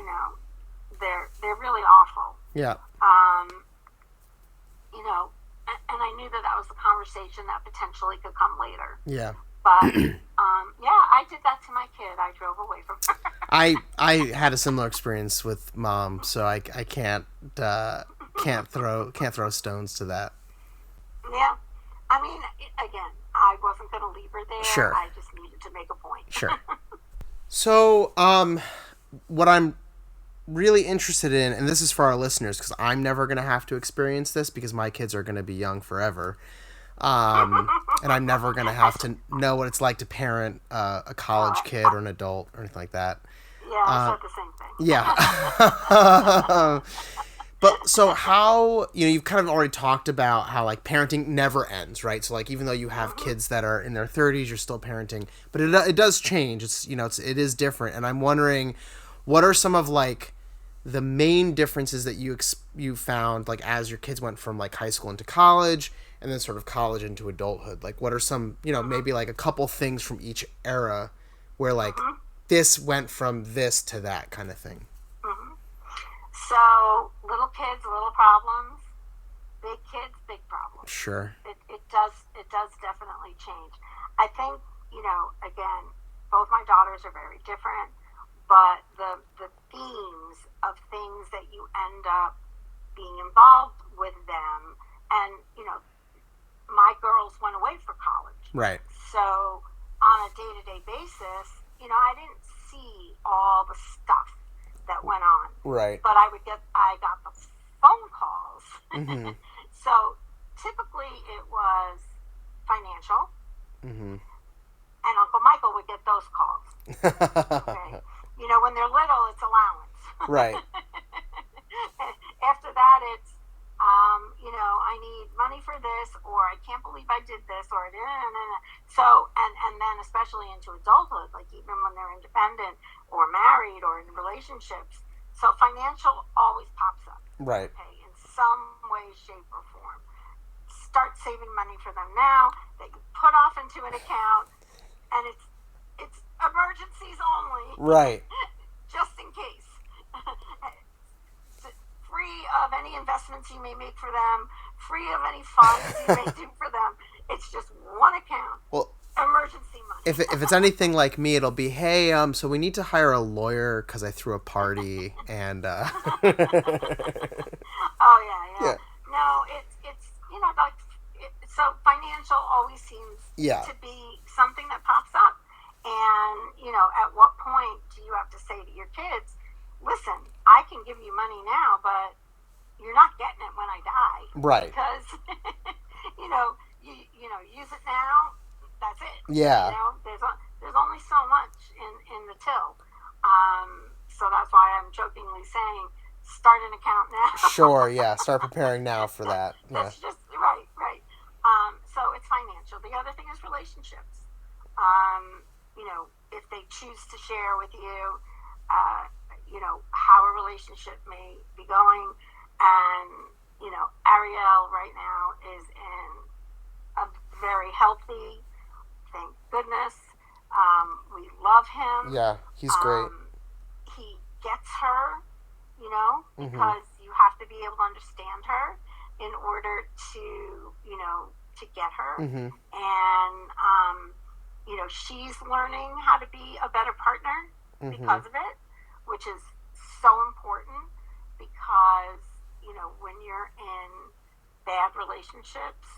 They're really awful. Yeah. And I knew that was the conversation that potentially could come later. Yeah. But, I did that to my kid. I drove away from her. I had a similar experience with Mom, so I can't throw stones to that. Yeah. I mean, again, I wasn't going to leave her there. Sure. I just needed to make a point. Sure. So, what I'm really interested in, and this is for our listeners, because I'm never going to have to experience this because my kids are going to be young forever. And I'm never going to have to know what it's like to parent a college kid or an adult or anything like that. Yeah, it's not the same thing. Yeah. But so how, you've kind of already talked about how like parenting never ends, right? So like even though you have kids that are in their 30s, you're still parenting, but it does change. It is different. And I'm wondering, what are some of like the main differences that you found like as your kids went from like high school into college and then sort of college into adulthood? Like what are some, maybe like a couple things from each era where like this went from this to that kind of thing? So little kids, little problems. Big kids, big problems. Sure. It does definitely change. I think, again, both my daughters are very different, but the themes of things that you end up being involved with them, and my girls went away for college. Right. So on a day-to-day basis, I didn't see all the stuff that went on. Right. But I got the phone calls. Mm-hmm. So typically it was financial. Mm-hmm. And Uncle Michael would get those calls. Okay. When they're little, it's allowance. Right. After that, it's, I need money for this, or I can't believe I did this, or so, and then especially into adulthood, like even when they're independent or married or in relationships. So financial always pops up. Right. Okay, in some way, shape, or form. Start saving money for them now that you put off into an account, and it's emergencies only. Right. Just in case. Free of any investments you may make for them, free of any funds you may do for them. It's just one account. Well, emergency money. If it's anything like me, it'll be, hey, so we need to hire a lawyer because I threw a party and. Oh yeah. No, it's like so financial always seems to be something that pops up, and at what point do you have to say to your kids, listen, I can give you money now, but you're not getting it when I die. Right. Because, use it now, that's it. Yeah. There's only so much in the till. So that's why I'm jokingly saying, start an account now. Sure, yeah. Start preparing now for that. Yeah. That's just, right. So it's financial. The other thing is relationships. If they choose to share with you, how a relationship may be going. And, Ariel right now is in a very healthy, thank goodness. We love him. Yeah, he's great. He gets her, because you have to be able to understand her in order to, to get her. Mm-hmm. And, she's learning how to be a better partner because of it, which is so important because, when you're in bad relationships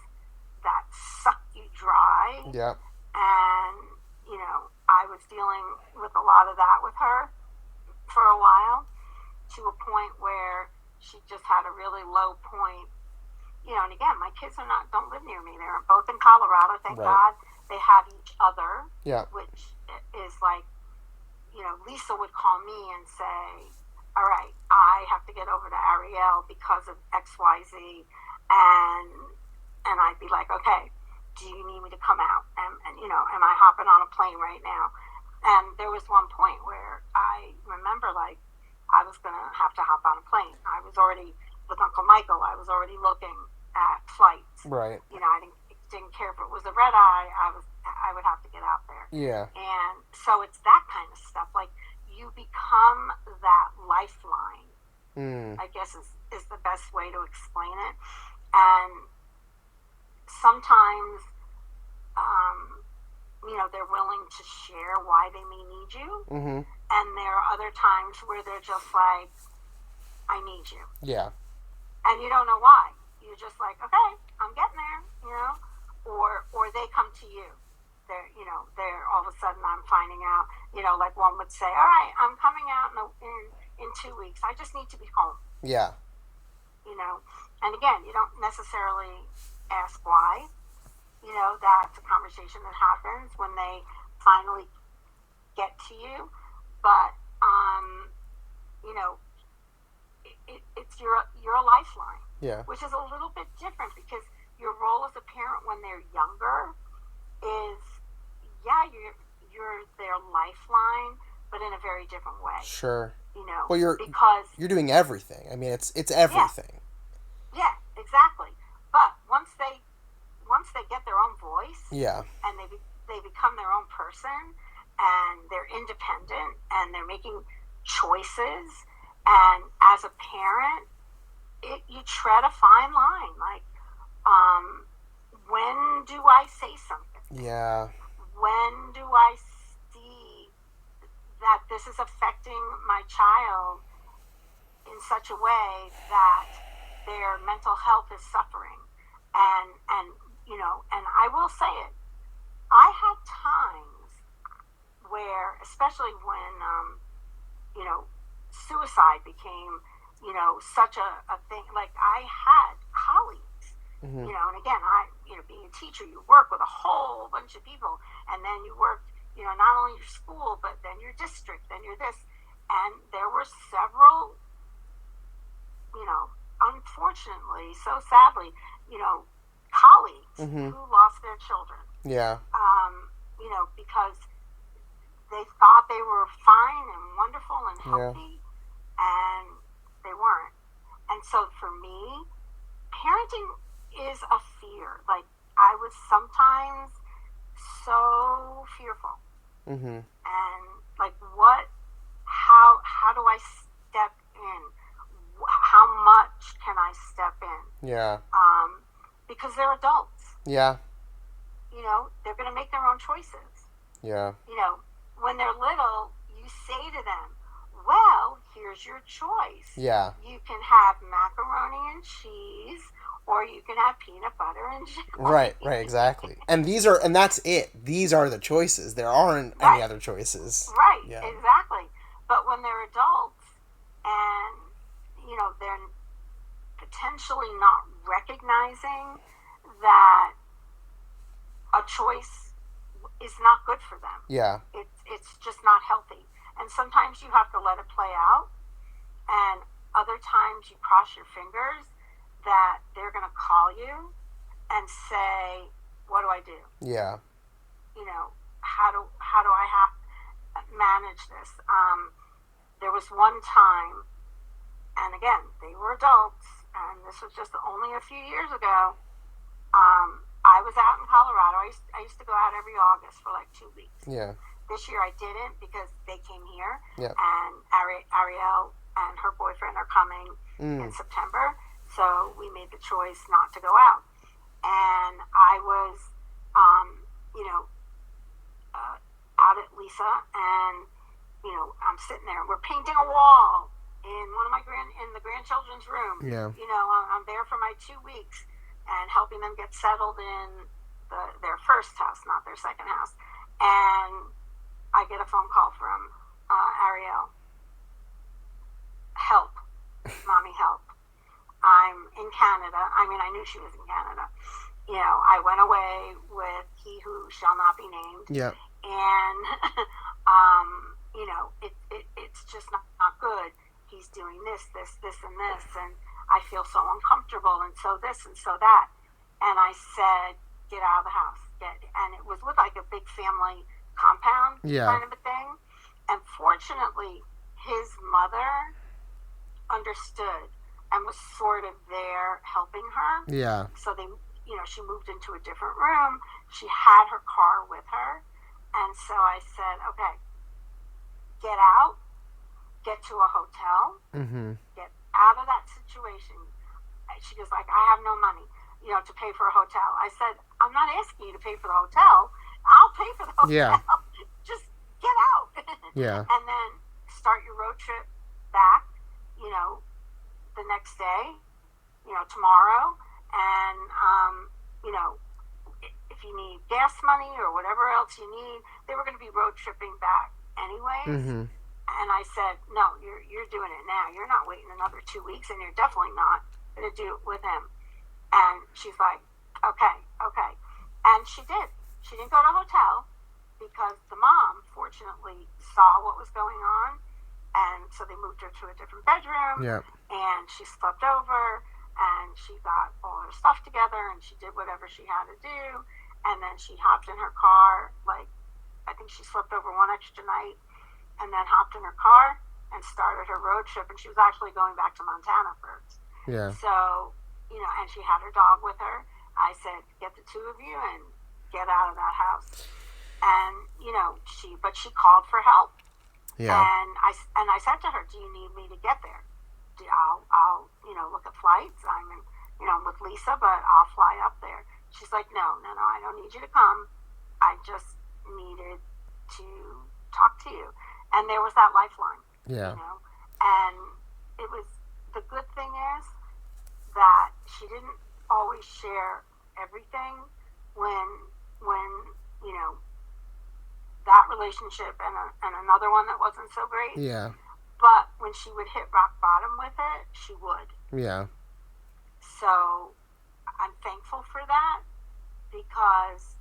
that suck you dry. Yep. And, I was dealing with a lot of that with her for a while, to a point where she just had a really low point. And again, my kids don't live near me. They're both in Colorado, thank God. They have each other, which is like, Lisa would call me and say, all right, I have to get over to Ariel because of XYZ. And I'd be like, okay, do you need me to come out? And am I hopping on a plane right now? And there was one point where I remember, like, I was going to have to hop on a plane. I was already, with Uncle Michael, I was already looking at flights. Right. I didn't care if it was a red eye. I would have to get out there. Yeah. And so it's that kind of stuff. Like, you become that lifeline, I guess is the best way to explain it. And sometimes, they're willing to share why they may need you. Mm-hmm. And there are other times where they're just like, I need you. Yeah. And you don't know why. You're just like, okay, I'm getting there, or they come to you. They're all of a sudden I'm finding out, like one would say, all right, I'm coming out in 2 weeks. I just need to be home. Yeah. And again, you don't necessarily ask why. That's a conversation that happens when they finally get to you. But, it's you're a Yeah. which is a little bit different because your role as a parent when they're younger is, yeah, you're their lifeline, but in a very different way. Sure. Well, because you're doing everything. I mean, it's yeah, everything. yeah, exactly. But once they get their own voice, Yeah. and they become their own person, and they're independent, and they're making choices, and as a parent, you tread a fine line. Like, when do I say something? Yeah. When do I see that this is affecting my child in such a way that their mental health is suffering? And and I will say it, I had times where, especially when suicide became such a thing. Like, I had colleagues, Mm-hmm. and again, being a teacher, you work with a whole bunch of people, and then you work, not only your school, but then your district, then your this, and there were several, unfortunately, so sadly, colleagues Mm-hmm. who lost their children, Yeah. because they thought they were fine and wonderful and Yeah. healthy, and they weren't. And so for me, parenting is a fear. Like, I was sometimes so fearful. Mm-hmm. And like, how do I step in? How much can I step in? Yeah. Because they're adults. Yeah. They're going to make their own choices. Yeah. When they're little, you say to them, well, here's your choice. Yeah. You can have macaroni and cheese, or you can have peanut butter and jelly. Right, exactly. And that's it. These are the choices. There aren't any other choices. Right, Yeah. exactly. But when they're adults and, they're potentially not recognizing that a choice is not good for them. Yeah. It's just not healthy. And sometimes you have to let it play out, and other times you cross your fingers that they're going to call you and say, what do I do? Yeah. How do I manage this? There was one time, and again, they were adults, and this was just only a few years ago. I was out in Colorado. I used to go out every August for like 2 weeks. Yeah. This year I didn't because they came here. Yeah. And Ariel and her boyfriend are coming in September. So we made the choice not to go out. And I was, out at Lisa, and, I'm sitting there. We're painting a wall in in the grandchildren's room. Yeah. I'm there for my 2 weeks and helping them get settled in their first house, not their second house. And I get a phone call from Ariel. Help. Mommy, help. I'm in Canada. I mean, I knew she was in Canada. I went away with he who shall not be named. Yeah. And, it's just not good. He's doing this, and this, and I feel so uncomfortable, and so this, and so that. And I said, get out of the house. And it was with like a big family compound kind of a thing. And fortunately, his mother understood and was sort of there helping her. Yeah. So she moved into a different room. She had her car with her. And so I said, okay, get out, get to a hotel, get out of that situation. She goes like, I have no money, to pay for a hotel. I said, I'm not asking you to pay for the hotel. I'll pay for the hotel. Yeah. Just get out. Yeah. And then start your road trip back, the next day, tomorrow. And, if you need gas money or whatever else you need, they were going to be road tripping back anyways. And I said, no, you're doing it now. You're not waiting another 2 weeks, and you're definitely not going to do it with him. And she's like, okay. And she did. She didn't go to a hotel because the mom, fortunately, saw what was going on. And so they moved her to a different bedroom. Yeah. And she slept over. and she got all her stuff together, and she did whatever she had to do, and then she hopped in her car, like, I think she slept over one extra night, and then hopped in her car and started her road trip, and she was actually going back to Montana first. Yeah. So, and she had her dog with her. I said, get the two of you and get out of that house. And, she called for help. Yeah. And I said to her, do you need me to get there? I'll look at flights. I'm with Lisa, but I'll fly up there. She's like, no, I don't need you to come. I just needed to talk to you. And there was that lifeline. Yeah. And it was, the good thing is that she didn't always share everything when that relationship and another one that wasn't so great. Yeah. But when she would hit rock bottom with it, she would. Yeah. So I'm thankful for that, because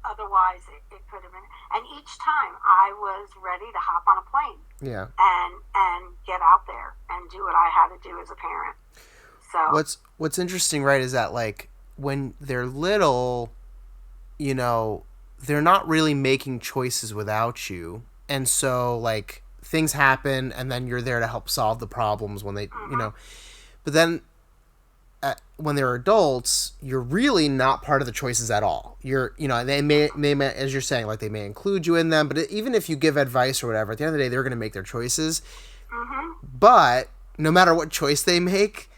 otherwise it could have been. And each time I was ready to hop on a plane. Yeah. And get out there and do what I had to do as a parent. So what's interesting, right, is that, like, when they're little, they're not really making choices without you. And so, like, things happen, and then you're there to help solve the problems when they, but then when they're adults, you're really not part of the choices at all. They may, as you're saying, like, they may include you in them, but even if you give advice or whatever, at the end of the day, they're going to make their choices. But no matter what choice they make,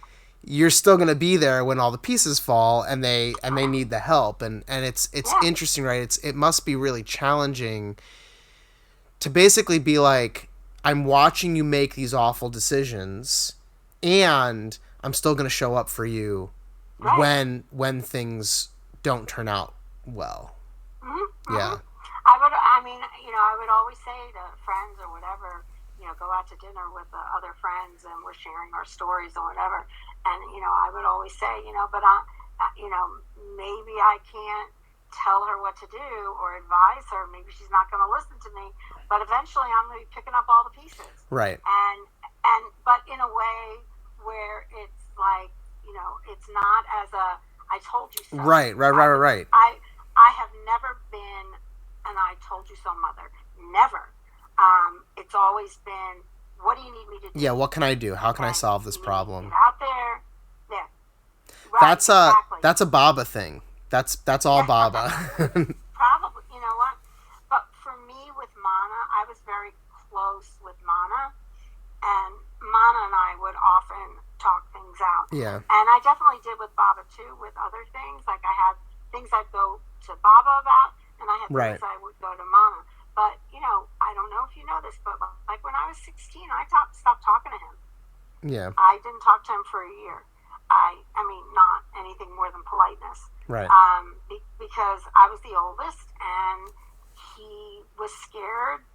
you're still going to be there when all the pieces fall, and they need the help. And it's interesting, right? It must be really challenging to basically be like, I'm watching you make these awful decisions, and I'm still going to show up for you when things don't turn out well. Yeah. I would always say to friends or whatever, go out to dinner with other friends, and we're sharing our stories or whatever. And, I would always say, but maybe I can't tell her what to do or advise her. Maybe she's not going to listen to me, but eventually I'm going to be picking up all the pieces. Right. But in a way where it's like, it's not as a, I told you so. Right. I have never been an I told you so mother. Never. It's always been, what do you need me to do? Yeah, what can I do? How can I solve this problem? Get out there. Yeah. Right, That's a Baba thing. That's all Baba. Probably, you know what? But for me with Mana, I was very close with Mana, and Mana and I would often talk things out. Yeah. And I definitely did with Baba too, with other things. Like, I had things I'd go to Baba about, and I had things I would go to Mana. But, I don't know if you know this, but like when I was 16, I stopped talking to him. Yeah. I didn't talk to him for a year. I mean, not anything more than politeness. Right. Because I was the oldest, and he was scared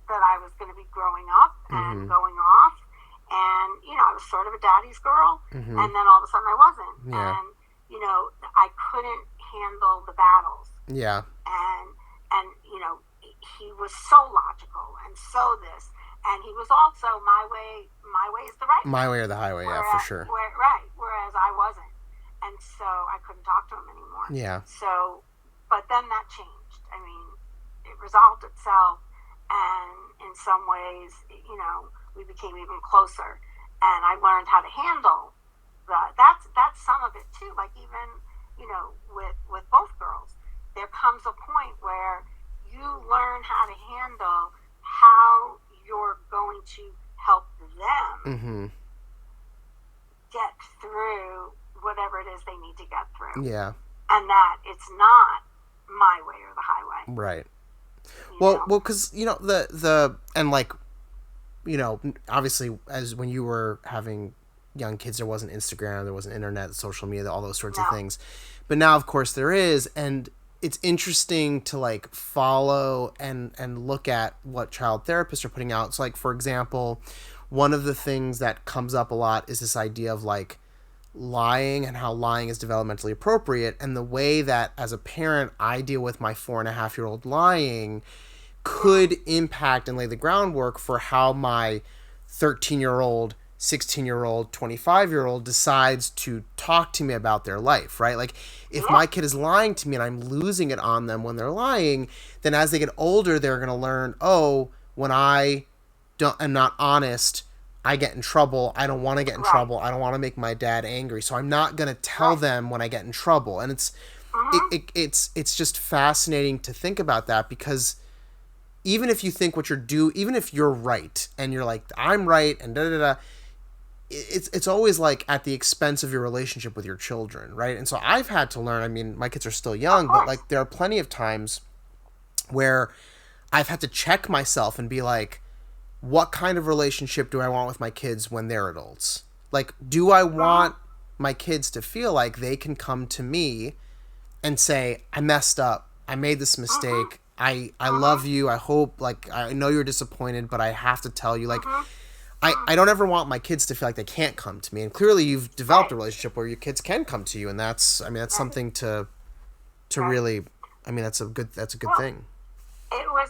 that I was going to be growing up and going off. And, I was sort of a daddy's girl, and then all of a sudden I wasn't. Yeah. And, I couldn't handle the battles. Yeah. And he was so logical and so this. And he was also my way is the right way. My way or the highway, yeah, for sure. Whereas I wasn't. And so I couldn't talk to him anymore. Yeah. So, but then that changed. I mean, it resolved itself, and in some ways, we became even closer. And I learned how to handle that's some of it too. Like, even, with both girls, there comes a point where you learn how to handle how you're going to help them get through whatever it is they need to get through. Yeah. And that it's not my way or the highway. Right. Well, because, and like, obviously, as when you were having young kids, there wasn't Instagram, there wasn't internet, social media, all those sorts of things. But now, of course, there is, and it's interesting to, like, follow and look at what child therapists are putting out. So, like, for example, one of the things that comes up a lot is this idea of, like, lying and how lying is developmentally appropriate, and the way that, as a parent, I deal with my 4.5-year-old lying could impact and lay the groundwork for how my 13-year-old 16-year-old, 25-year-old decides to talk to me about their life, right? Like, if Yeah. my kid is lying to me and I'm losing it on them when they're lying, then as they get older, they're going to learn, oh, when I am not honest, I get in trouble. I don't want to get in Right. trouble. I don't want to make my dad angry. So I'm not going to tell Right. them when I get in trouble. And it's just fascinating to think about that, because even if you think even if you're right and you're like, I'm right and da da da, it's always like at the expense of your relationship with your children, right? And so I've had to learn. I mean, my kids are still young, but like there are plenty of times where I've had to check myself and be like, what kind of relationship do I want with my kids when they're adults? Like, do I want my kids to feel like they can come to me and say, I messed up, I made this mistake, I love you, I hope, like, I know you're disappointed, but I have to tell you, like, I don't ever want my kids to feel like they can't come to me. And clearly you've developed a relationship where your kids can come to you, and that's something to really, that's a good thing. It was,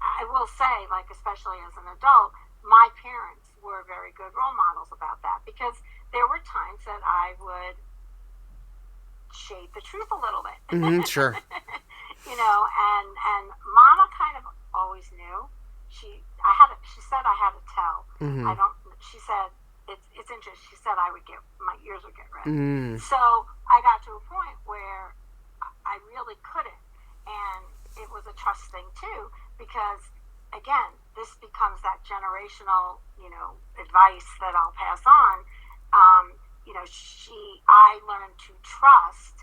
I will say, like, especially as an adult, my parents were very good role models about that, because there were times that I would shade the truth a little bit. Sure. And Mama kind of always knew. She said I had to tell. She said, it's interesting. She said my ears would get red. So I got to a point where I really couldn't. And it was a trust thing too, because again, this becomes that generational, advice that I'll pass on. I learned to trust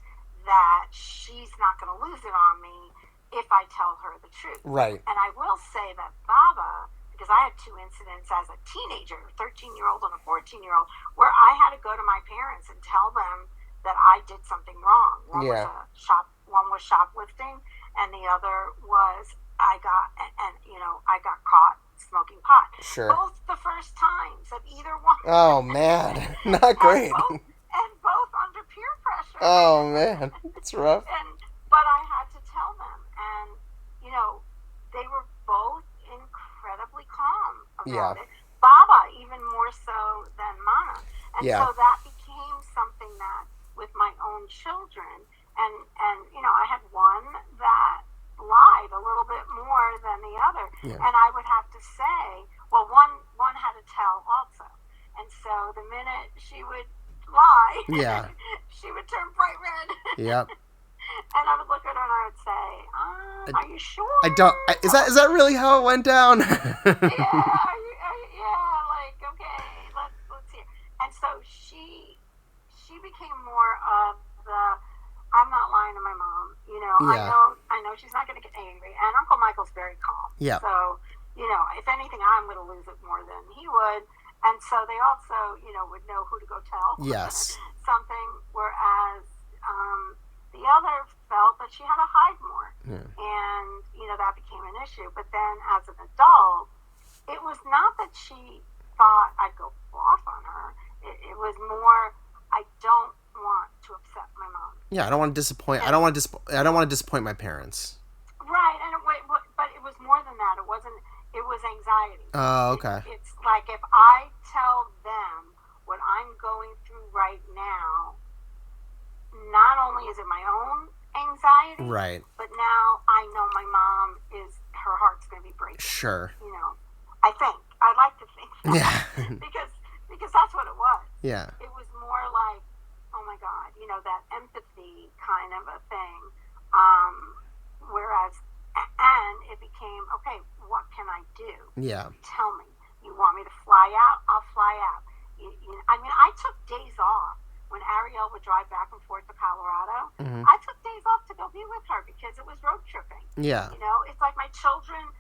that she's not going to lose it on me if I tell her the truth. Right. And I will say that Baba, because I had two incidents as a teenager, a 13-year-old and a 14-year-old, where I had to go to my parents and tell them that I did something wrong. One was shoplifting, and the other was I got caught smoking pot. Sure. Both the first times of either one. Oh man, not great. and both under peer pressure. Oh man, it's rough. But I had to tell them, and they were both incredibly calm about it. Baba even more so than Mana, and so that became something that with my own children, and I had one that lied a little bit more than the other, and I would have to say, well, one had to tell also, and so the minute she would lie, she would turn bright red. Yep. And I would look at her and I would say, "Are you sure?" Is that really how it went down? Okay, let's hear. And so she became more of the, I'm not lying to my mom. I know she's not going to get angry. And Uncle Michael's very calm. Yeah. So if anything, I'm going to lose it more than he would. And so they also would know who to go tell. Yes. Something, whereas the other felt that she had to hide more. Yeah. And, that became an issue. But then as an adult, it was not that she thought I'd go off on her. It was more, I don't want to upset my mom. Yeah, I don't want to disappoint. I don't want to disappoint my parents. Right, but it was more than that. It wasn't. It was anxiety. Oh, okay. It's like if I tell them what I'm going through right now, not only is it my own anxiety, right, but now I know my mom her heart's going to be breaking. Sure. I think. I like to think that. Yeah. because that's what it was. Yeah. It was more like, oh my God, that empathy kind of a thing. Whereas, and it became, okay, what can I do? Yeah. Tell me. You want me to fly out? I'll fly out. I took days off. When Ariel would drive back and forth to Colorado, I took days off to go be with her because it was road tripping. Yeah. It's like my children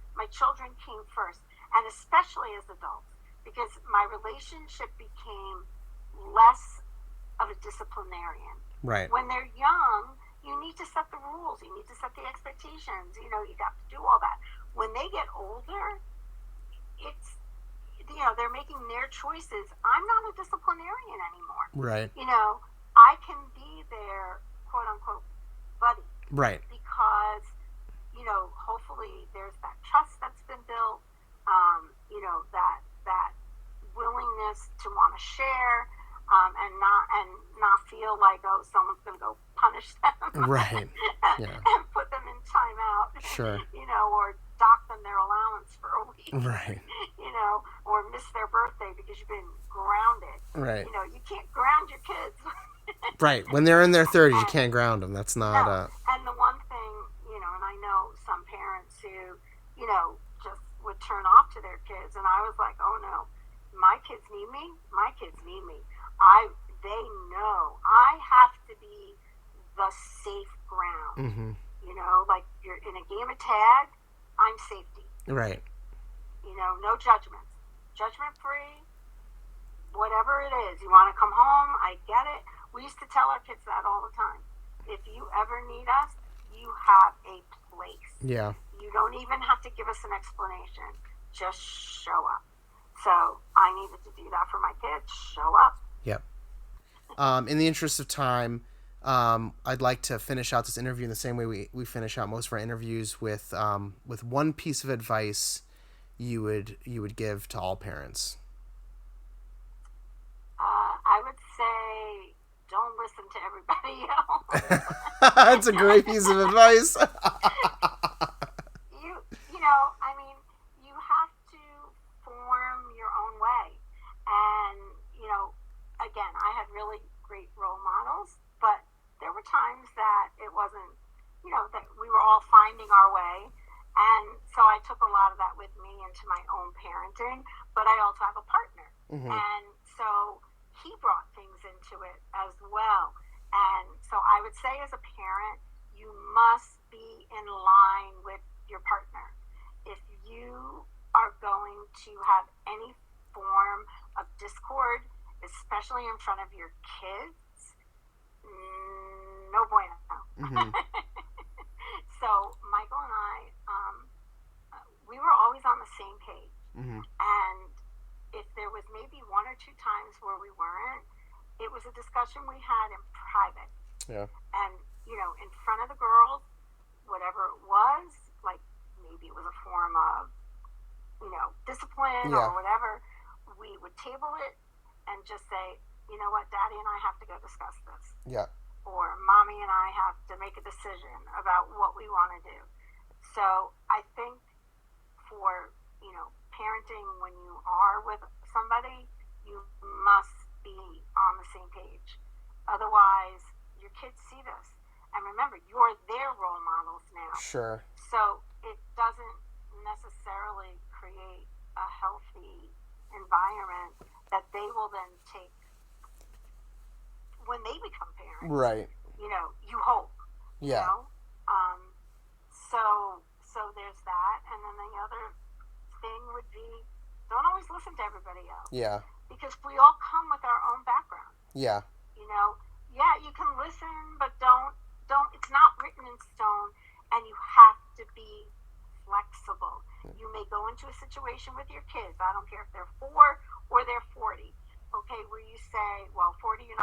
came first, and especially as adults, because my relationship became less of a disciplinarian. Right. When they're young, you need to set the rules. You need to set the expectations. You got to do all that. When they get older, it's, they're making their choices. I'm not a disciplinarian anymore. Right. I can be their quote unquote buddy. Right. Because, hopefully there's that trust that's been built, that willingness willingness to want to share, and not feel like, oh, someone's going to go punish them, Right. and put them in timeout, Sure. or dock them their allowance for a week, Right. or miss their birthday because you've been grounded. Right. You can't ground your kids. Right. When they're in their 30s, you can't ground them. That's not No. And the one thing, and I know some parents who, just would turn off to their kids, and I was like, oh no, my kids need me. My kids need me. They know I have to be the safe ground. Mm-hmm. Like you're in a game of tag, I'm safety. Right. No judgments. Judgment free, whatever it is. You want to come home, I get it. We used to tell our kids that all the time. If you ever need us, you have a place. Yeah. You don't even have to give us an explanation. Just show up. So I needed to do that for my kids. Show up. Yep. In the interest of time, I'd like to finish out this interview in the same way we finish out most of our interviews with one piece of advice you would give to all parents. I would say don't listen to everybody else. That's a great piece of advice. You have to form your own way. And, again, I had really great role models, but there were times that it wasn't, that we were all finding our way. And so I took a lot of that with me into my own parenting, but I also have a partner. Mm-hmm. And so he brought things into it as well. And so I would say as a parent, you must be in line with your partner. If you are going to have any form of discord, especially in front of your kids, no bueno. Mm-hmm. So Michael and I, we were always on the same page. Mm-hmm. And if there was maybe one or two times where we weren't, it was a discussion we had in private. Yeah. And, in front of the girls, whatever it was, like maybe it was a form of, discipline or whatever, we would table it and just say, you know what, Daddy and I have to go discuss this. Yeah. Or Mommy and I have to make a decision about what we want to do. So I think for, parenting when you are with somebody, you must be on the same page. Otherwise, your kids see this. And remember, you're their role models now. Sure. So it doesn't necessarily create a healthy environment that they will then take when they become parents. Right. You hope. Yeah. So there's that. And then the other thing would be, don't always listen to everybody else. Yeah. Because we all come with our own background. Yeah. Yeah, you can listen, but don't, it's not written in stone, and you have to be flexible. You may go into a situation with your kids, I don't care if they're 4 or they're 40, okay, where you say, well, 40, you're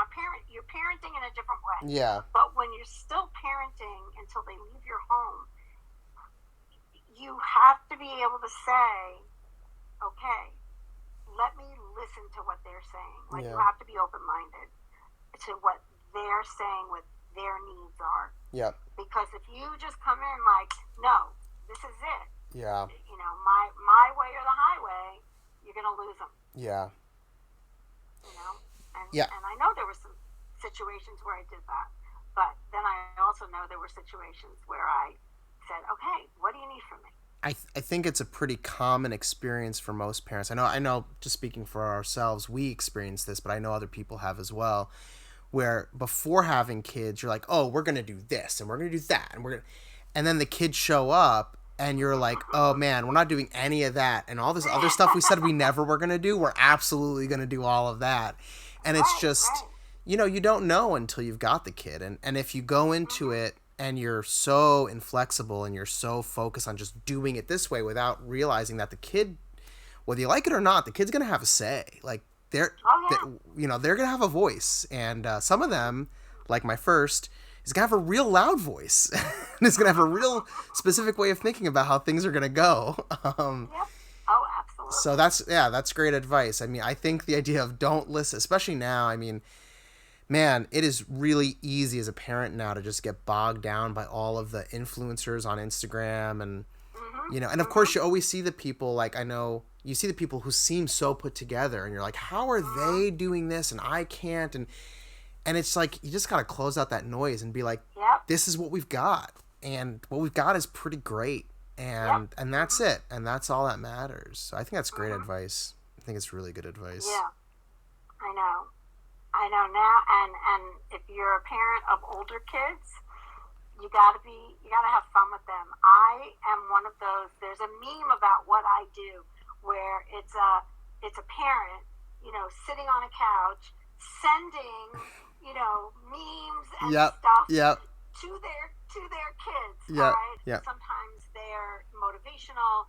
parenting in a different way. Yeah. But when you're still parenting until they leave your home, you have to be able to say, okay, let me listen to what they're saying. Like, you have to be open-minded to what they're saying, what their needs are. Yeah. Because if you just come in like, no, this is it. Yeah. My way or the highway, you're going to lose them. Yeah. And I know there were some situations where I did that. But then I also know there were situations where I said, okay, what do you need from me? I think it's a pretty common experience for most parents. I know just speaking for ourselves, we experience this, but I know other people have as well, where before having kids, you're like, oh, we're going to do this and we're going to do that. And then the kids show up and you're like, oh man, we're not doing any of that. And all this other stuff we said we never were going to do, we're absolutely going to do all of that. And it's just, you don't know until you've got the kid. And if you go into it and you're so inflexible and you're so focused on just doing it this way without realizing that the kid, whether you like it or not, the kid's going to have a say. Like they're going to have a voice. And some of them, like my first, is going to have a real loud voice. And is going to have a real specific way of thinking about how things are going to go. Yep. Oh, absolutely. So that's great advice. I mean, I think the idea of don't listen, especially now, I mean, man, it is really easy as a parent now to just get bogged down by all of the influencers on Instagram and and of course you always see the people, like I know you see the people who seem so put together and you're like, how are they doing this and I can't, and it's like you just got to close out that noise and be like, this is what we've got, and what we've got is pretty great, and that's it, and that's all that matters. So I think that's great advice. I think it's really good advice. Yeah, I know now, and if you're a parent of older kids, you gotta have fun with them. I am one of those. There's a meme about what I do where it's a parent, sitting on a couch sending, memes and stuff to their kids. Right? Sometimes they're motivational,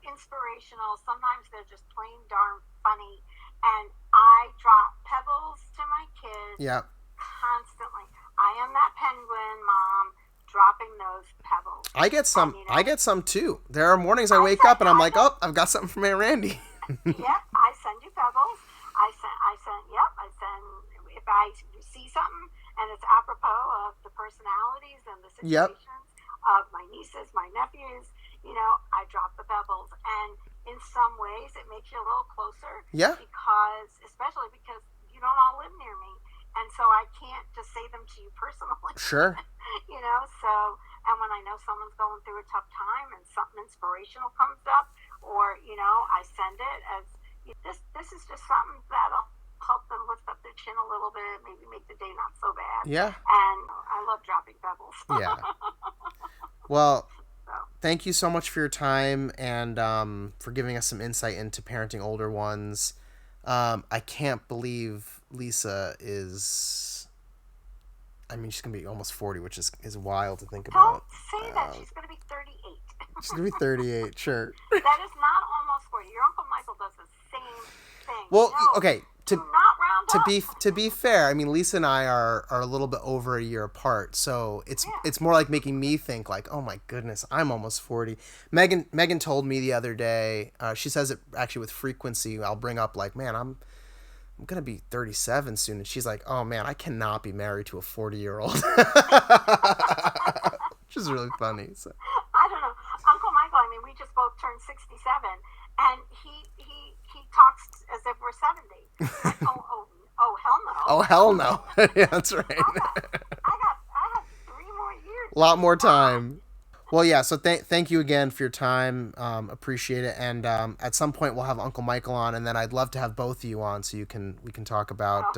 inspirational. Sometimes they're just plain darn funny. And I drop pebbles to my kids constantly. I am that penguin mom dropping those pebbles. I get some. I get some too. There are mornings I wake up and I'm like, oh, I've got something from Aunt Randee. I send you pebbles. I send. If I see something and it's apropos of the personalities and the situations of my nieces, my nephews, I drop the pebbles, and in some ways it makes you a little closer. Yeah. Especially because you don't all live near me, and so I can't just say them to you personally. Sure. So, and when I know someone's going through a tough time and something inspirational comes up, or I send it as this is just something that'll help them lift up their chin a little bit, maybe make the day not so bad. Yeah. And I love dropping pebbles. Yeah. Well, thank you so much for your time and for giving us some insight into parenting older ones. I can't believe Lisa is... I mean, she's going to be almost 40, which is wild to think about. Don't say that. She's going to be 38. She's going to be 38, sure. That is not almost 40. Your Uncle Michael does the same thing. Well, okay. To be fair, I mean, Lisa and I are a little bit over a year apart, so it's more like making me think like, oh my goodness, I'm almost 40. Meghann told me the other day, she says it actually with frequency. I'll bring up like, man, I'm gonna be 37 soon, and she's like, oh man, I cannot be married to a 40-year-old, which is really funny. So I don't know, Uncle Michael. I mean, we just both turned 67, and he talks as if we're 70. Oh hell no. Oh hell no. Yeah, that's right. I have 3 more years. A lot more time. Well, yeah. So thank you again for your time. Appreciate it. And at some point we'll have Uncle Michael on, and then I'd love to have both of you on so we can talk about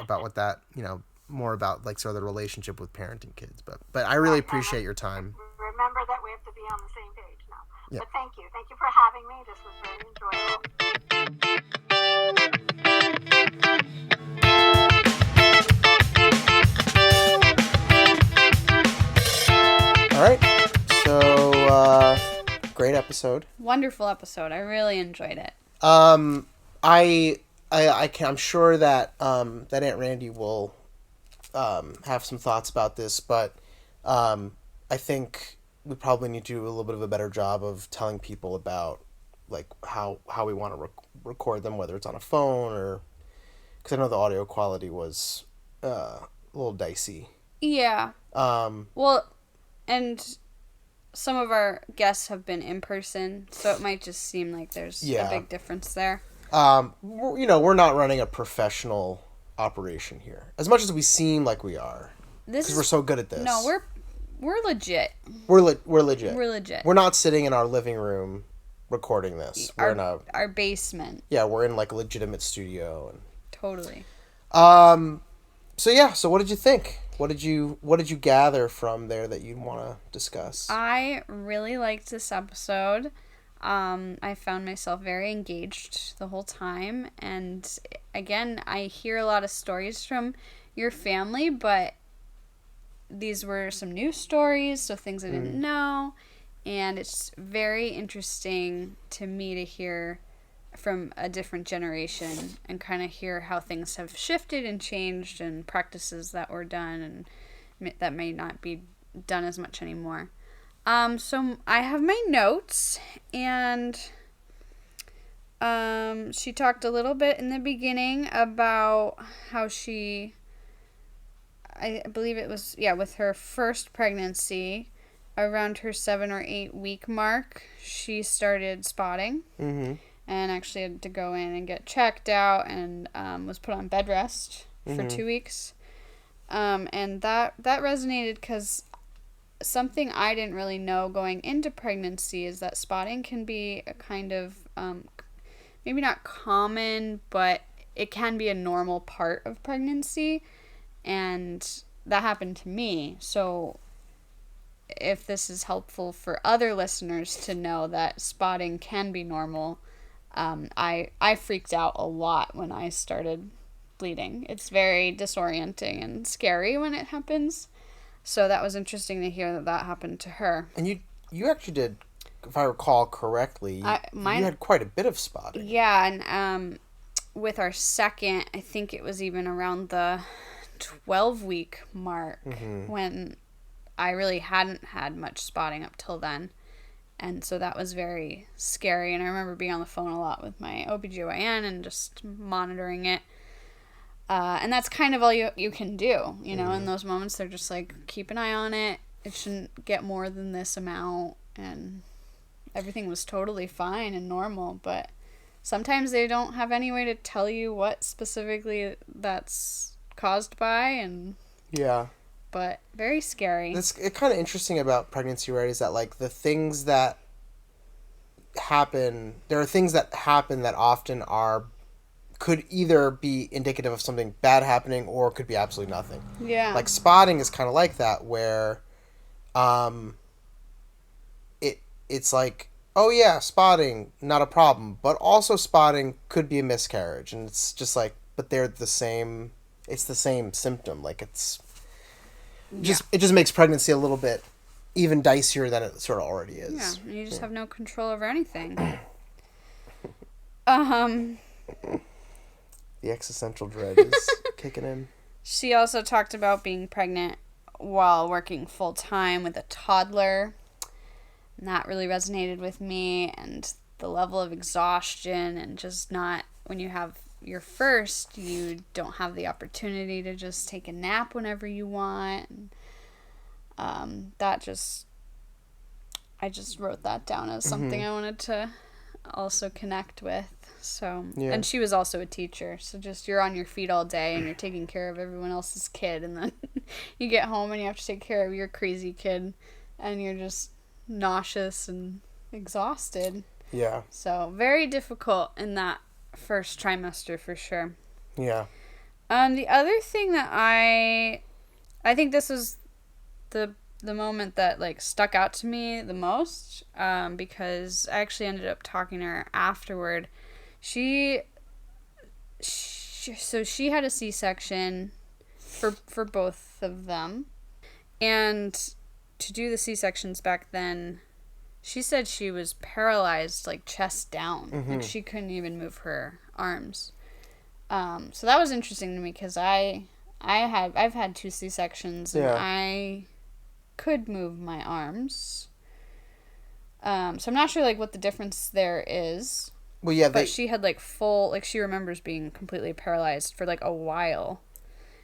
what that more about like sort of the relationship with parenting kids. But I really appreciate your time. Remember that we have to be on the same page now. Yeah. But thank you for having me. This was very enjoyable. All right. So great episode. Wonderful episode. I really enjoyed it. I'm sure that Aunt Randee will have some thoughts about this, but I think we probably need to do a little bit of a better job of telling people about like how we want to record them, whether it's on a phone or, because I know the audio quality was a little dicey. Yeah. Well, and some of our guests have been in person, so it might just seem like there's a big difference there. We're not running a professional operation here, as much as we seem like we are, because we're so good at this. No, we're legit. We're legit. We're legit. We're not sitting in our living room recording this. We're in our basement. Yeah, we're in like a legitimate studio. And totally. So what did you think? What did you gather from there that you'd want to discuss? I really liked this episode. I found myself very engaged the whole time, and again, I hear a lot of stories from your family, but these were some new stories, so things I didn't know, and it's very interesting to me to hear from a different generation and kind of hear how things have shifted and changed, and practices that were done and that may not be done as much anymore. So I have my notes, and She talked a little bit in the beginning about how I believe it was, with her first pregnancy, around her 7 or 8 week mark, she started spotting. Mm-hmm. And actually had to go in and get checked out and was put on bed rest for 2 weeks. And that resonated because something I didn't really know going into pregnancy is that spotting can be a kind of, maybe not common, but it can be a normal part of pregnancy. And that happened to me. So if this is helpful for other listeners to know that spotting can be normal, I freaked out a lot when I started bleeding. It's very disorienting and scary when it happens. So that was interesting to hear that happened to her. And you actually did, if I recall correctly, you had quite a bit of spotting. Yeah, and with our second, I think it was even around the 12-week mark when I really hadn't had much spotting up till then. And so that was very scary. And I remember being on the phone a lot with my OBGYN and just monitoring it. And that's kind of all you can do, in those moments. They're just like, keep an eye on it. It shouldn't get more than this amount. And everything was totally fine and normal. But sometimes they don't have any way to tell you what specifically that's caused by. And yeah. But very scary. It's kind of interesting about pregnancy, right, is that, like, the things that happen, there are things that happen that often could either be indicative of something bad happening or could be absolutely nothing. Yeah. Like, spotting is kind of like that, where it's like, oh yeah, spotting, not a problem, but also spotting could be a miscarriage, and it's just like, but they're the same, it's the same symptom, like, it just makes pregnancy a little bit even dicier than it sort of already is. Yeah, you just have no control over anything. The existential dread is kicking in. She also talked about being pregnant while working full-time with a toddler. And that really resonated with me, and the level of exhaustion, and just not, when you have your first, you don't have the opportunity to just take a nap whenever you want. And, I just wrote that down as something I wanted to also connect with. So, yeah. And she was also a teacher, so just, you're on your feet all day and you're taking care of everyone else's kid, and then you get home and you have to take care of your crazy kid, and you're just nauseous and exhausted. Yeah. So very difficult in that first trimester for sure. Yeah. The other thing that I think this was the moment that, like, stuck out to me the most, because I actually ended up talking to her afterward. She had a C-section for both of them, and to do the C-sections back then, she said she was paralyzed, like, chest down. Like, she couldn't even move her arms. So that was interesting to me, because I've had 2 C-sections, and I could move my arms. So I'm not sure, like, what the difference there is. Well, yeah, but she had, like, full, like, she remembers being completely paralyzed for, like, a while.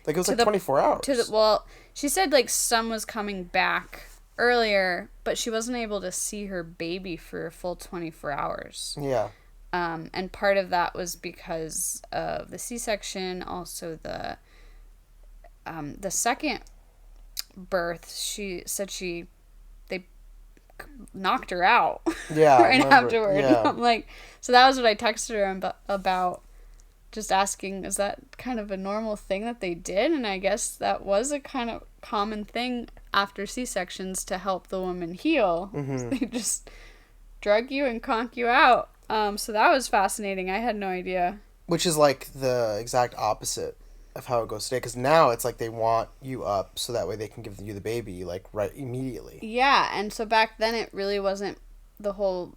Like, it was, like, 24 hours. Well, she said, like, some was coming back earlier, but she wasn't able to see her baby for a full 24 hours. Yeah. And part of that was because of the C-section. Also, the second birth, she said they knocked her out. Yeah. right afterward. Yeah. I'm like, so that was what I texted her about. Just asking, is that kind of a normal thing that they did? And I guess that was a kind of common thing after C-sections to help the woman heal. They just drug you and conk you out. So that was fascinating. I had no idea. Which is, like, the exact opposite of how it goes today. Because now it's like they want you up so that way they can give you the baby, like, right immediately. Yeah, and so back then it really wasn't, the whole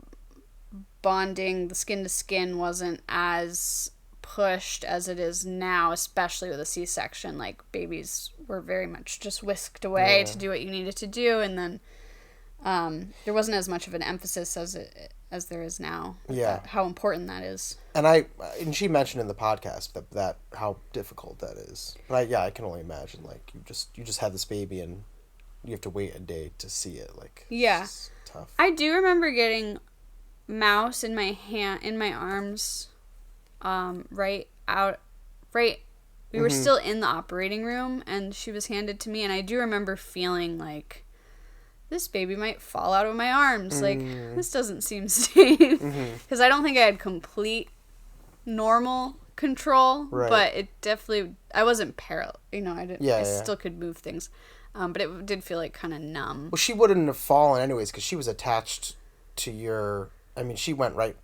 bonding, the skin-to-skin wasn't as pushed as it is now, especially with a C-section. Like, babies were very much just whisked away to do what you needed to do, and then there wasn't as much of an emphasis as it as there is now. Yeah. How important that is. And she mentioned in the podcast that how difficult that is. But I can only imagine, like, you just had this baby and you have to wait a day to see it. Like, yeah, it's tough. I do remember getting Mouse in my arms, right. We were still in the operating room, and she was handed to me, and I do remember feeling like, this baby might fall out of my arms. Like, this doesn't seem safe. Because I don't think I had complete normal control, right. but it definitely, I wasn't paralyzed. I still could move things. But it did feel like kind of numb. Well, she wouldn't have fallen anyways because she was attached to your... I mean, she went right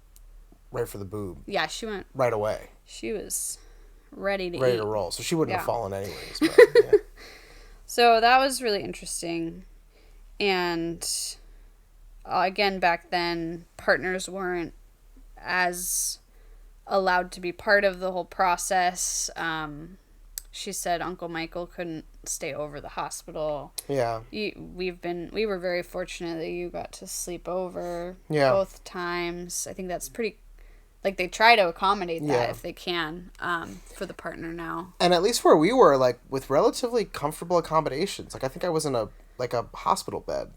for the boob. Yeah, she went... right away. She was ready to roll. So she wouldn't have fallen anyways. But, yeah. So that was really interesting. And again, back then, partners weren't as allowed to be part of the whole process. She said Uncle Michael couldn't stay over the hospital. Yeah. We were very fortunate that you got to sleep over both times. I think that's pretty, like, they try to accommodate that if they can, for the partner now. And at least where we were, like, with relatively comfortable accommodations. Like, I think I was in a hospital bed.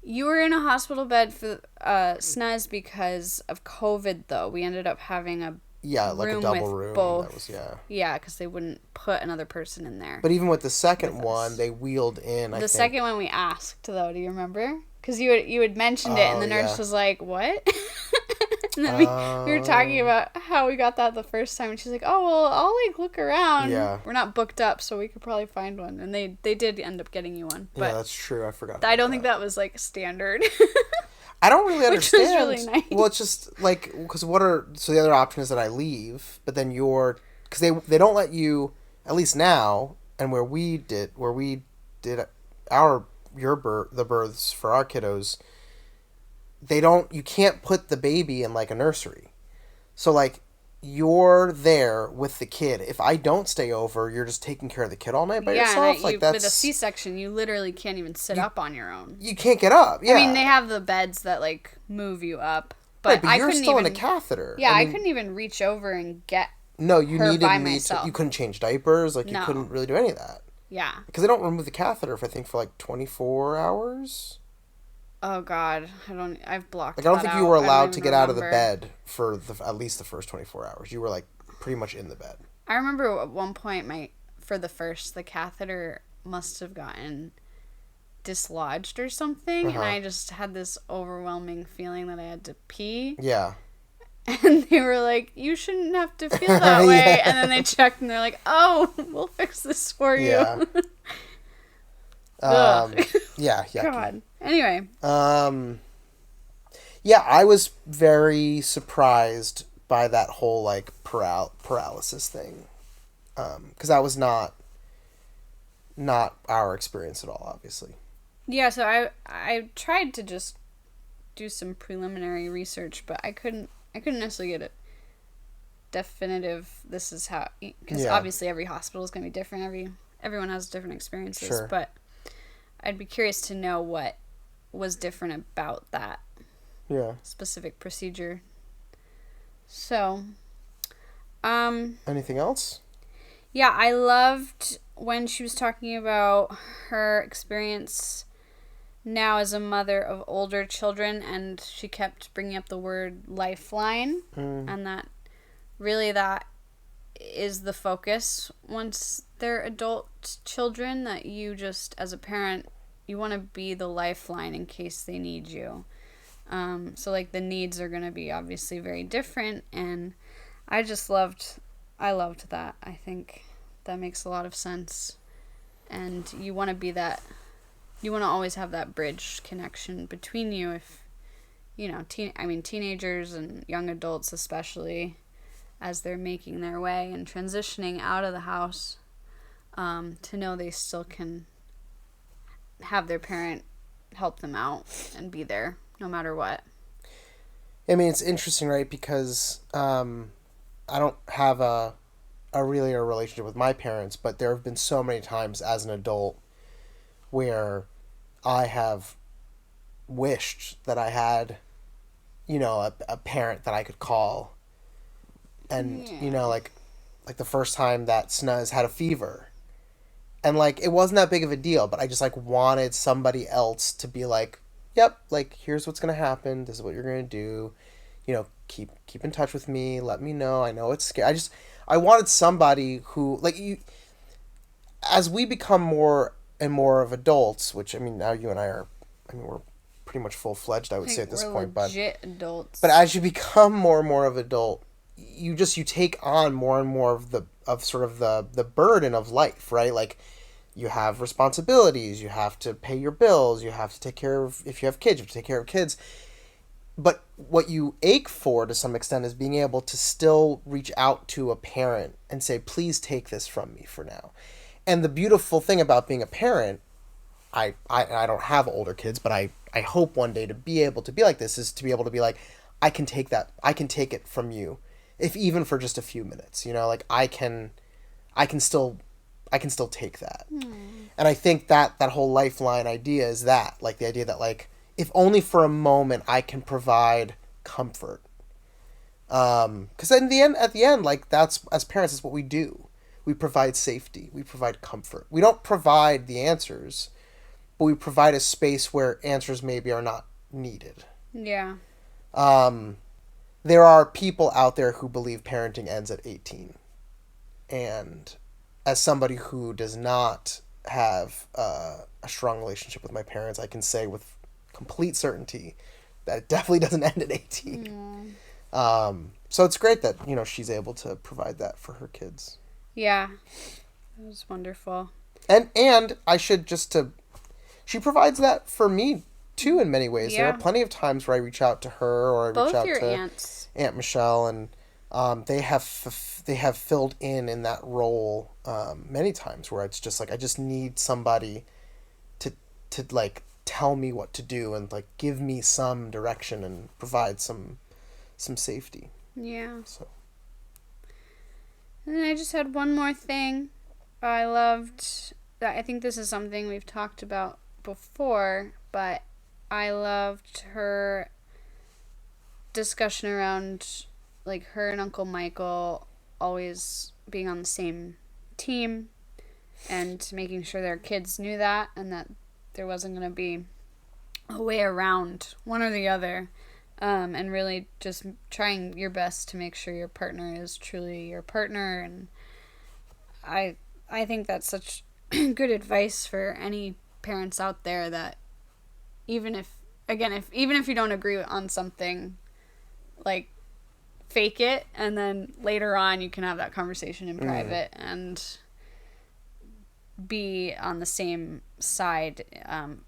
You were in a hospital bed for SNES because of COVID, though. We ended up having a like a double room. Both. That was, yeah, because they wouldn't put another person in there. But even with the second one, they wheeled in, The second one we asked, though, do you remember? Because you had mentioned it, and the nurse was like, what? And then we were talking about how we got that the first time, and she's like, oh, well, I'll, like, look around. Yeah. We're not booked up, so we could probably find one. And they did end up getting you one. But yeah, that's true. I forgot I don't think that was, like, standard. I don't really understand. Which was really nice. Well, it's just, like, because so the other option is that I leave, but then because they don't let you, at least now, and where we did the births for our kiddos, you can't put the baby in, like, a nursery. So, like, you're there with the kid. If I don't stay over, you're just taking care of the kid all night by yourself. With a C-section, you literally can't even sit up on your own. You can't get up. Yeah. I mean, they have the beds that, like, move you up, but right, you're still in a catheter. Yeah, I couldn't even reach over and get. No, you her needed by me myself. you couldn't change diapers. Like, you couldn't really do any of that. Yeah. Because they don't remove the catheter for, I think, for like 24 hours. Oh God, I've blocked. Like, I don't think you were allowed to get out of the remember. bed for at least the first 24 hours. You were, like, pretty much in the bed. I remember at one point the catheter must have gotten dislodged or something, and I just had this overwhelming feeling that I had to pee. Yeah. And they were like, you shouldn't have to feel that way. And then they checked and they're like, oh, we'll fix this for you. Yeah. Yeah. God. Anyway. Yeah, I was very surprised by that whole, like, paralysis thing. Because that was not our experience at all, obviously. Yeah, so I tried to just do some preliminary research, but I couldn't necessarily get a definitive, this is how, because obviously every hospital is going to be different. Everyone has different experiences, sure. But I'd be curious to know what was different about that specific procedure. So, anything else? Yeah, I loved when she was talking about her experience now as a mother of older children, and she kept bringing up the word Lifeline, and that is the focus once they're adult children, that you just, as a parent, you want to be the lifeline in case they need you. So, like, the needs are going to be obviously very different, and I loved that. I think that makes a lot of sense, and you want to be that. You want to always have that bridge connection between you. If teenagers and young adults, especially as they're making their way and transitioning out of the house, to know they still can have their parent help them out and be there no matter what. I mean, it's interesting, right? Because I don't have a relationship with my parents, but there have been so many times as an adult where I have wished that I had, a parent that I could call. And, like the first time that Snuz had a fever. And, like, it wasn't that big of a deal, but I just, like, wanted somebody else to be like, yep, like, here's what's going to happen. This is what you're going to do. Keep in touch with me. Let me know. I know it's scary. I wanted somebody who, like, as we become more and more of adults, which, I mean, now you and I are, we're pretty much full-fledged, I would say, at this point. Legit adults. But as you become more and more of an adult, you take on more and more of the burden of life, right? Like, you have responsibilities, you have to pay your bills, you have to take care of, if you have kids, you have to take care of kids. But what you ache for to some extent is being able to still reach out to a parent and say, please take this from me for now. And the beautiful thing about being a parent, I don't have older kids, but I hope one day to be able to be like this, is to be able to be like, I can take it from you, if even for just a few minutes, like I can still take that. And I think that whole Lifeline idea is that, like, the idea that, like, if only for a moment I can provide comfort. Because at the end, like, that's, as parents, that's what we do. We provide safety. We provide comfort. We don't provide the answers, but we provide a space where answers maybe are not needed. Yeah. There are people out there who believe parenting ends at 18. And as somebody who does not have a strong relationship with my parents, I can say with complete certainty that it definitely doesn't end at 18. So it's great that, she's able to provide that for her kids. Yeah. That was wonderful. And I should she provides that for me too in many ways. Yeah. There are plenty of times where I reach out to her, or I Both reach out your to aunts. Aunt Michelle, and they have filled in that role many times where it's just like, I just need somebody to like tell me what to do and, like, give me some direction and provide some safety. Yeah. So. And then I just had one more thing. I loved that. I think this is something we've talked about before, but I loved her discussion around, like, her and Uncle Michael always being on the same team and making sure their kids knew that, and that there wasn't going to be a way around one or the other, and really just trying your best to make sure your partner is truly your partner. And I think that's such good advice for any parents out there, that even if you don't agree on something, like, fake it, and then later on you can have that conversation in private and be on the same side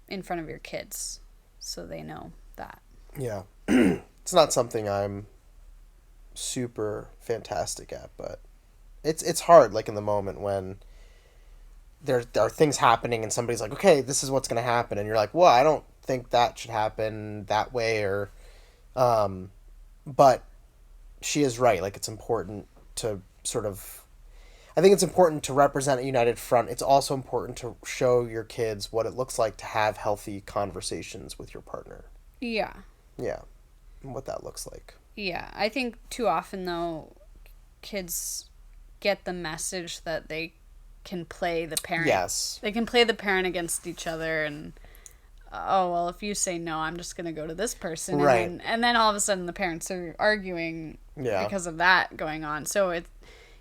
in front of your kids, so they know that. Yeah. It's not something I'm super fantastic at, but it's hard, like, in the moment when there are things happening and somebody's like, okay, this is what's going to happen, and you're like, well, I don't think that should happen that way, or but she is right. Like, it's important to I think it's important to represent a united front. It's also important to show your kids what it looks like to have healthy conversations with your partner. Yeah. Yeah. And what that looks like. Yeah. I think too often, though, kids get the message that they can play the parent. Yes. They can play the parent against each other, and, oh, well, if you say no, I'm just going to go to this person. Right. And then all of a sudden the parents are arguing because of that going on. So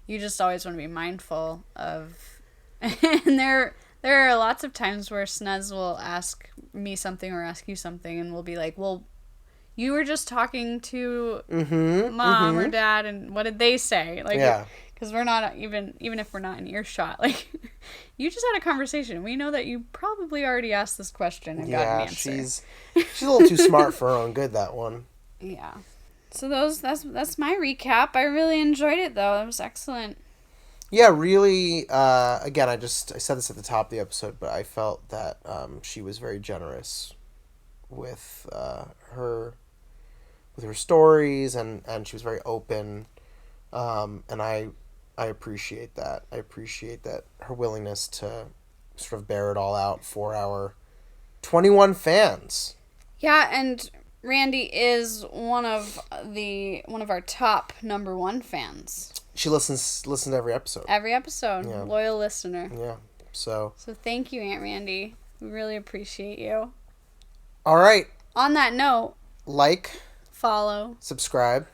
you just always want to be mindful of, and there are lots of times where Snez will ask me something or ask you something, and we'll be like, well, you were just talking to mom or dad, and what did they say? Like, because we're not even if we're not in earshot, like, you just had a conversation. We know that you probably already asked this question and got an answer. she's a little too smart for her own good, that one. Yeah. So that's my recap. I really enjoyed it, though. It was excellent. Yeah, really. Again, I said this at the top of the episode, but I felt that she was very generous with her stories, and she was very open, and I appreciate that. I appreciate that, her willingness to sort of bear it all out for our 21 fans. Yeah, and Randee is one of our top number 1 fans. She listens to every episode. Every episode. Yeah. Loyal listener. Yeah. So thank you, Aunt Randee. We really appreciate you. All right. On that note, like, follow, subscribe,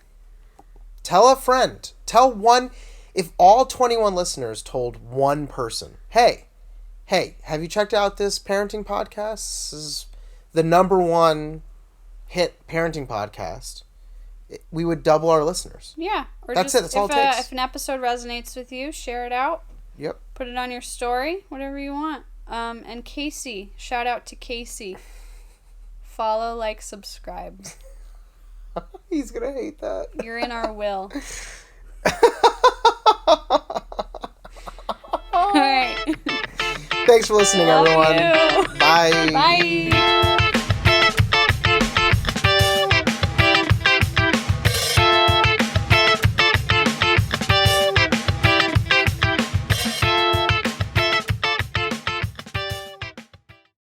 tell a friend. Tell one. If all 21 listeners told one person, hey, have you checked out this parenting podcast? This is the number 1 hit parenting podcast. We would double our listeners. Yeah. Or That's it. That's all it takes. If an episode resonates with you, share it out. Yep. Put it on your story, whatever you want. And Casey, shout out to Casey. Follow, like, subscribe. He's going to hate that. You're in our will. All right. Thanks for listening, Love everyone. you. Bye. Bye.